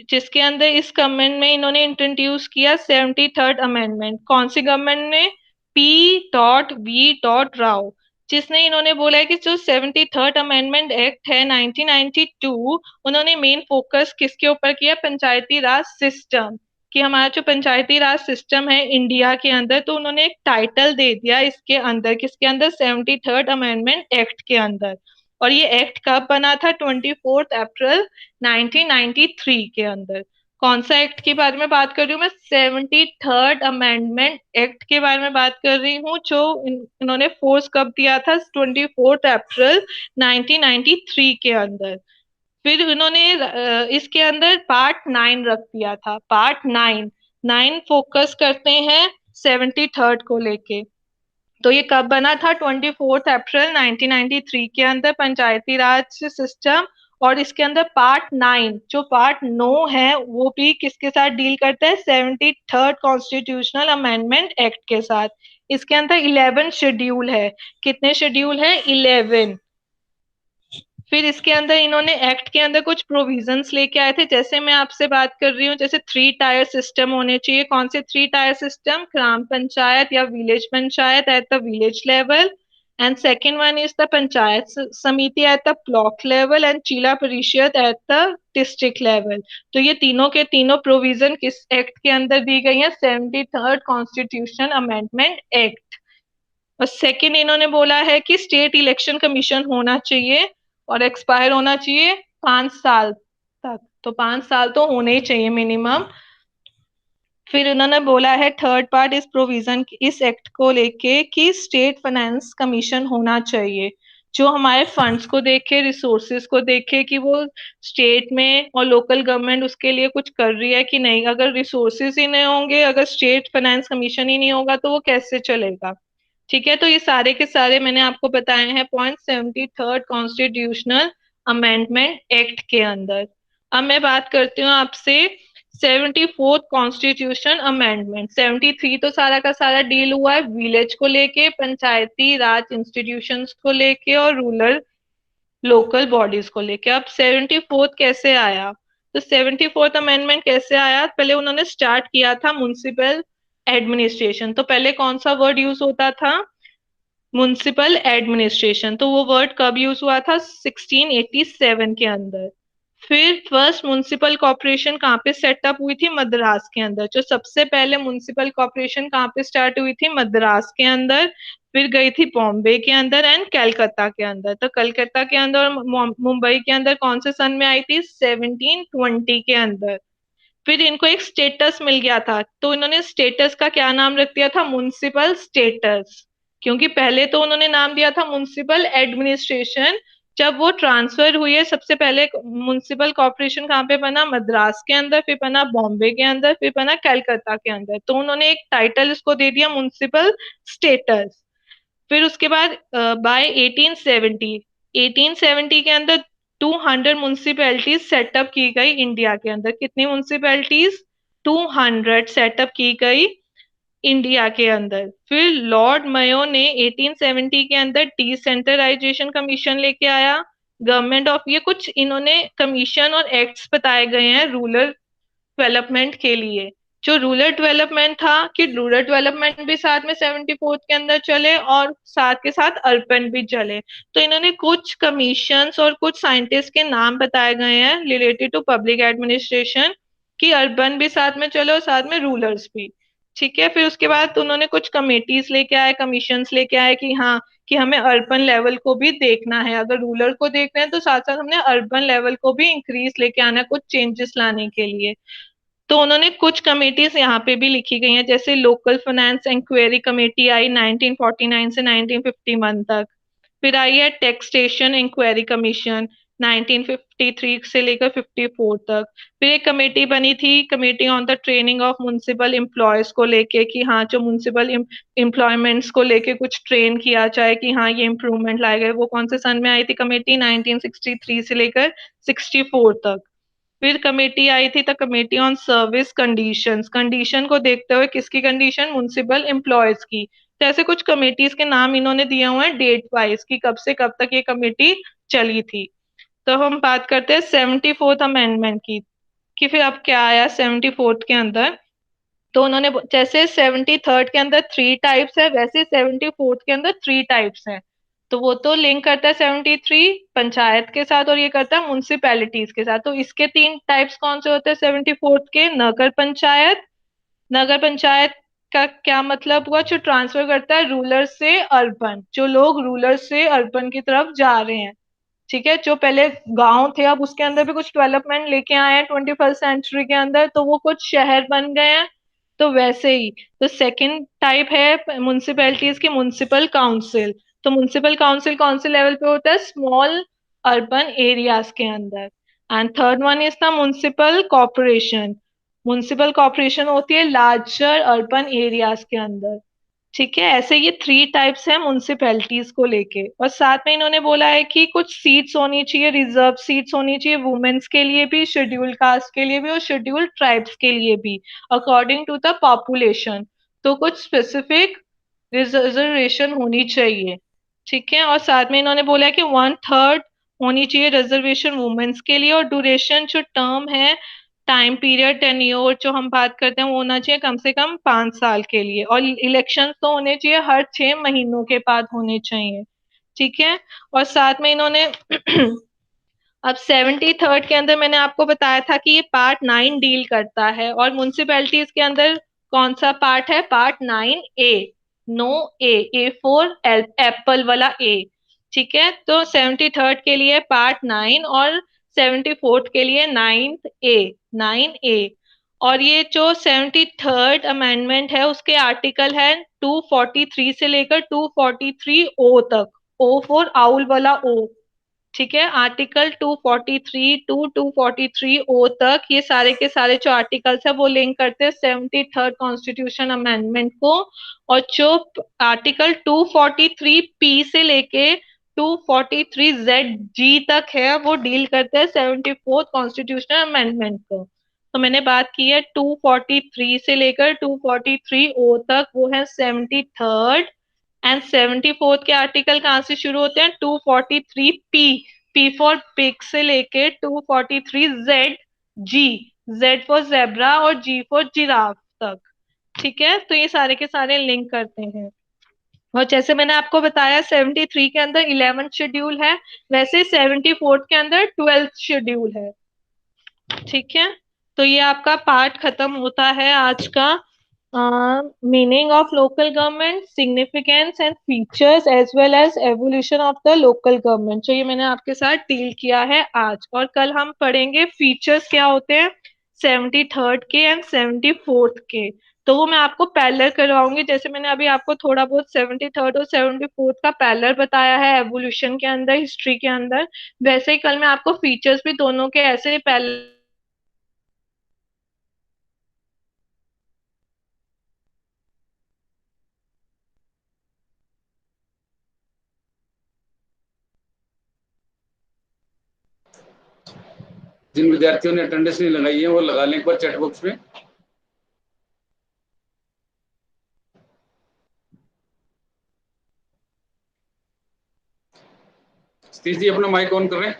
जिसके अंदर इस गवर्नमेंट में इन्होंने इंट्रोड्यूस किया 73rd अमेंडमेंट। कौन सी गवर्नमेंट ने? पी.वी. राव, जिसने इन्होंने बोला है कि जो 73rd अमेंडमेंट एक्ट है 1992, उन्होंने मेन फोकस किसके ऊपर किया? पंचायती राज सिस्टम, कि हमारा जो पंचायती राज सिस्टम है इंडिया के अंदर, तो उन्होंने एक टाइटल दे दिया इसके अंदर, किसके अंदर? 73rd अमेंडमेंट एक्ट के अंदर। और ये एक्ट कब बना था? 24 अप्रैल 1993 के अंदर। कौन सा एक्ट के बारे में बात कर रही हूँ मैं? 73rd अमेंडमेंट एक्ट के बारे में बात कर रही हूँ, जो इन्होंने फोर्स कब दिया था? 24 अप्रैल 1993 के अंदर। फिर उन्होंने इसके अंदर पार्ट 9 रख दिया था। पार्ट 9, 9 फोकस करते हैं 73rd को लेके। तो ये कब बना था? 24 अप्रैल 1993 के अंदर, पंचायती राज सिस्टम। और इसके अंदर पार्ट 9, जो पार्ट 9 है, वो भी किसके साथ डील करता है? 73rd कॉन्स्टिट्यूशनल अमेंडमेंट एक्ट के साथ। इसके अंदर 11 शेड्यूल है। कितने शेड्यूल है? 11। फिर इसके अंदर इन्होंने एक्ट के अंदर कुछ प्रोविजंस लेके आए थे, जैसे मैं आपसे बात कर रही हूँ, जैसे 3 टायर सिस्टम होने चाहिए। कौन से 3 टायर सिस्टम? ग्राम पंचायत या village panchayat at the village level, and second one is the panchayat samiti at the block level, and Zila Parishad at the district level. तो ये तीनों के तीनों प्रोविजन किस एक्ट के अंदर दी गई है? 73rd constitution amendment act. और सेकेंड इन्होंने बोला है कि स्टेट इलेक्शन कमीशन होना चाहिए और एक्सपायर होना चाहिए 5 साल तक। तो 5 साल तो होने ही चाहिए मिनिमम। फिर उन्होंने बोला है थर्ड पार्ट इस प्रोविजन, इस एक्ट को लेके, कि स्टेट फाइनेंस कमीशन होना चाहिए, जो हमारे फंड्स को देखे, रिसोर्सेज को देखे, कि वो स्टेट में और लोकल गवर्नमेंट उसके लिए कुछ कर रही है कि नहीं। अगर रिसोर्सेज ही नहीं होंगे, अगर स्टेट फाइनेंस कमीशन ही नहीं होगा, तो वो कैसे चलेगा? ठीक है, तो ये सारे के सारे मैंने आपको बताए हैं point 73rd constitutional amendment act के अंदर। अब मैं बात करती हूँ आपसे 74th कॉन्स्टिट्यूशन अमेंडमेंट। 73 तो सारा का सारा डील हुआ है विलेज को लेके, पंचायती राज इंस्टीट्यूशंस को लेके और रूरल लोकल बॉडीज को लेके। अब 74th कैसे आया? तो 74th अमेंडमेंट कैसे आया? पहले उन्होंने स्टार्ट किया था म्युनिसिपल एडमिनिस्ट्रेशन। तो पहले कौन सा वर्ड यूज होता था? Municipal administration. तो वो वर्ड कब यूज हुआ था? 1687 के अंदर। फिर फर्स्ट म्युनिसिपल कॉर्पोरेशन कहाँ पे सेटअप हुई थी? मद्रास के अंदर। जो सबसे पहले म्युनिसिपल कॉर्पोरेशन कहाँ पे स्टार्ट हुई थी? मद्रास के अंदर। फिर गई थी बॉम्बे के अंदर एंड कलकत्ता के अंदर। तो कलकत्ता के अंदर और मुंबई के अंदर कौन से सन में आई थी? 1720 के अंदर। फिर इनको एक स्टेटस मिल गया था, तो इन्होंने स्टेटस का क्या नाम रख दिया था? Municipal status. क्योंकि पहले तो उन्होंने नाम दिया था म्युनिसिपल एडमिनिस्ट्रेशन। जब वो ट्रांसफर हुई है, सबसे पहले म्युनिसिपल कॉर्पोरेशन कहाँ पे बना? मद्रास के अंदर, फिर बना बॉम्बे के अंदर, फिर बना कलकत्ता के अंदर। तो उन्होंने एक टाइटल इसको दे दिया म्युनिसिपल स्टेटस। फिर उसके बाद बाय 1870, 1870 के अंदर 200 म्यूनसिपैलिटीज सेटअप की गई इंडिया के अंदर। कितनी म्यूनसिपैलिटीज? 200 सेटअप की गई इंडिया के अंदर। फिर लॉर्ड मयो ने 1870 के अंदर डिसेंट्रलाइजेशन कमीशन लेके आया। गवर्नमेंट ऑफ, ये कुछ इन्होंने कमीशन और एक्ट्स बताए गए हैं रूरल डेवलपमेंट के लिए। जो रूरल डेवलपमेंट था, कि रूरल डेवलपमेंट भी साथ में 74th के अंदर चले और साथ के साथ अर्बन भी चले। तो इन्होंने कुछ कमीशंस और कुछ साइंटिस्ट के नाम बताए गए हैं रिलेटेड टू पब्लिक एडमिनिस्ट्रेशन, कि अर्बन भी साथ में चले और साथ में रूरल्स भी। ठीक है, फिर उसके बाद उन्होंने कुछ कमेटीज लेके आए, कमीशंस लेके आए, कि हाँ, कि हमें अर्बन लेवल को भी देखना है। अगर रूरल को देख रहे हैं तो साथ साथ हमने अर्बन लेवल को भी इंक्रीज लेके आना है, कुछ चेंजेस लाने के लिए। तो उन्होंने कुछ कमेटीज यहाँ पे भी लिखी गई हैं, जैसे लोकल फाइनेंस इंक्वायरी कमेटी आई 1949 से 1951 तक। फिर आई है टैक्सेशन इंक्वायरी कमीशन, 1953 से लेकर 54 तक। फिर एक कमेटी बनी थी, committee on the training of municipal employees को लेके, कि हाँ जो म्युनिसिपल एम्प्लॉयमेंट्स को लेके कुछ ट्रेन किया जाए कि हाँ ये इम्प्रूवमेंट लाए गए। वो कौन से सन में आई थी कमेटी? 1963 से लेकर 64 तक। फिर कमेटी आई थी the committee on service conditions, condition को देखते हुए, किसकी कंडीशन? म्युनिसिपल एम्प्लॉयज की। तो ऐसे कुछ कमेटीज के नाम इन्होंने दिए हुए हैं डेट वाइज, कि कब से कब तक ये कमेटी चली थी। तो हम बात करते हैं 74th अमेंडमेंट की, कि फिर अब क्या आया 74th के अंदर। तो उन्होंने जैसे 73rd के अंदर 3 टाइप्स है, वैसे 74th के अंदर 3 टाइप्स है। तो वो तो लिंक करता है 73 पंचायत के साथ, और ये करता है म्युनिसिपैलिटीज के साथ। तो इसके 3 टाइप्स कौन से होते हैं 74th के? नगर पंचायत, नगर पंचायत का क्या मतलब हुआ? जो ट्रांसफर करता है रूरल से अर्बन, जो लोग रूरल से अर्बन की तरफ जा रहे हैं, ठीक है। जो पहले गांव थे अब उसके अंदर भी कुछ डेवलपमेंट लेके आए हैं 21st सेंचुरी के अंदर, तो वो कुछ शहर बन गए हैं। तो वैसे ही तो सेकंड टाइप है म्युनिसिपैलिटीज की, म्युनिसिपल काउंसिल। तो म्युनिसिपल काउंसिल कौन से लेवल पे होता है? स्मॉल अर्बन एरियाज के अंदर। And third one is the municipal corporation, municipal corporation होती है लार्जर अर्बन एरियाज के अंदर, ठीक है। ऐसे ये 3 टाइप्स हैं म्युनिसिपैलिटीज को लेके। और साथ में इन्होंने बोला है कि कुछ सीट्स होनी चाहिए, रिजर्व सीट्स होनी चाहिए वुमेन्स के लिए भी, शेड्यूल कास्ट के लिए भी, और शेड्यूल ट्राइब्स के लिए भी, अकॉर्डिंग टू द पॉपुलेशन। तो कुछ स्पेसिफिक रिजर्वेशन होनी चाहिए, ठीक है। और साथ में इन्होंने बोला है कि 1/3 होनी चाहिए रिजर्वेशन वुमेन्स के लिए, और ड्यूरेशन जो टर्म है, टाइम पीरियड टेन्योर जो हम बात करते हैं, वो होना चाहिए कम से कम 5 साल के लिए। और इलेक्शन तो होने चाहिए हर 6 महीनों के बाद होने चाहिए, ठीक है। और साथ में इन्होंने अब 73rd के अंदर मैंने आपको बताया था कि ये पार्ट 9 डील करता है, और म्युनिसिपैलिटीज के अंदर कौन सा पार्ट है? Part 9A, no A, A for apple वाला ए, ठीक है। तो 73rd के लिए पार्ट 9, और 74th के लिए 9th ए, 9A। और ये जो 73rd अमेंडमेंट है उसके आर्टिकल है 243 से लेकर 243 ओ तक, ओ फॉर आउल वाला ओ, ठीक है। आर्टिकल 243 टू 243 ओ तक, ये सारे के सारे जो आर्टिकल्स है वो लिंक करते हैं 73rd कॉन्स्टिट्यूशन अमेंडमेंट को। और जो आर्टिकल 243 पी से लेके 243 जेड जी तक है, वो डील करते हैं 74th कॉन्स्टिट्यूशनल अमेंडमेंट को। तो मैंने बात की है 243 से लेकर 243 ओ तक, वो है 73rd। एंड 74th के आर्टिकल कहाँ से शुरू होते हैं? 243 पी, पी फॉर पिग से लेके 243 Z G, Z for zebra और जी फॉर जिराफ तक, ठीक है। तो ये सारे के सारे लिंक करते हैं। और जैसे मैंने आपको बताया 73 के अंदर 11th शेड्यूल है, वैसे 74th के अंदर 12th शेड्यूल है, ठीक है। तो ये आपका पार्ट खत्म होता है आज का। Meaning of local government, significance and features as well as evolution of the local government, जो ये मैंने आपके साथ डील किया है आज। और कल हम पढ़ेंगे फीचर्स क्या होते हैं 73rd के एंड 74th के। तो वो मैं आपको पैरेलल करवाऊंगी, जैसे मैंने अभी आपको थोड़ा बहुत 73rd और 74th का पैरेलल बताया है एवोल्यूशन के अंदर, हिस्ट्री के अंदर, वैसे ही कल मैं आपको फीचर्स भी दोनों के ऐसे पैरेलल।
जिन विद्यार्थियों ने अटेंडेंस नहीं लगाई है वो लगा लें एक बार चैट बॉक्स में। सतीश जी अपना माइक ऑन कर रहे हैं।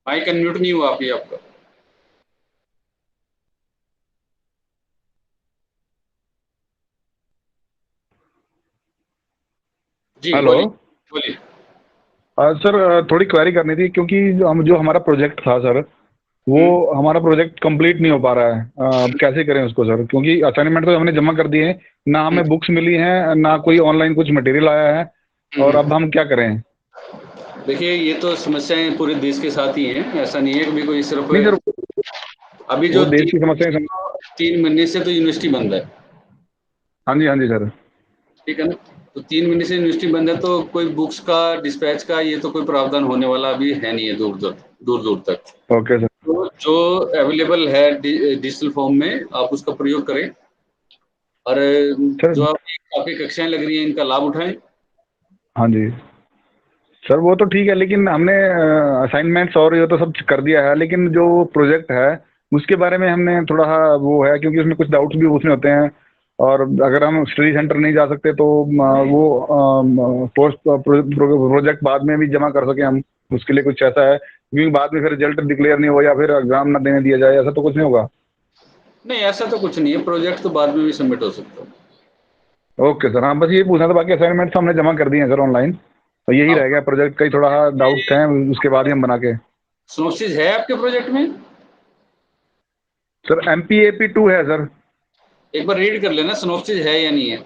माइक अनम्यूट नहीं हुआ अभी आपका। जी
हेलो
बोलिए बोलिए।
सर, थोड़ी क्वेरी करनी थी क्योंकि जो हमारा प्रोजेक्ट था सर, वो हमारा प्रोजेक्ट कंप्लीट नहीं हो पा रहा है। अब कैसे करें उसको सर, क्योंकि असाइनमेंट तो हमने जमा कर दिए हैं, ना हमें बुक्स मिली हैं, ना कोई ऑनलाइन कुछ मटेरियल आया है, और अब हम क्या करें?
देखिए ये तो समस्याएं पूरे देश के साथ ही हैं, ऐसा नहीं है कि कोई सिर्फ
नहीं सर,
अभी
वो
जो
देश की समस्या है।
3 महीने से तो यूनिवर्सिटी बंद है।
हाँ जी सर।
ठीक है ना। तो 3 महीने से यूनिवर्सिटी बंद है, तो कोई बुक्स का, डिस्पैच का ये तो कोई प्रावधान होने वाला अभी है नहीं है दूर तक।
Okay sir.
तो जो अवेलेबल है डिजिटल फॉर्म में, आप उसका प्रयोग करें और
सर
जो आपकी कक्षाएं लग रही हैं इनका लाभ उठाएं।
हाँ जी सर, वो तो ठीक है, लेकिन हमने असाइनमेंट्स और ये तो सब कर दिया है, लेकिन जो प्रोजेक्ट है उसके बारे में हमने थोड़ा वो है, क्योंकि उसमें कुछ डाउट्स भी उसमें होते हैं। और अगर हम स्टडी सेंटर नहीं जा सकते तो वो पोस्ट प्रोजेक्ट बाद में भी जमा कर सके हम, उसके लिए कुछ ऐसा है, क्योंकि बाद में फिर रिजल्ट डिक्लेयर नहीं हो या फिर एग्जाम ना देने दिया जाए, ऐसा तो कुछ नहीं होगा।
नहीं, ऐसा तो कुछ नहीं है, प्रोजेक्ट तो बाद में भी सबमिट हो सकता है।
ओके सर, हाँ बस ये पूछना था, बाकी असाइनमेंट्स हमने जमा कर दिए हैं सर ऑनलाइन, तो यही
आप
रह गया प्रोजेक्ट का ही थोड़ा डाउट्स हैं, उसके बाद ही हम बना के।
सिनॉप्सिस है आपके प्रोजेक्ट में?
सर MPAP 2 है सर।
एक बार रीड कर लेना सिनॉप्सिस है या नहीं है।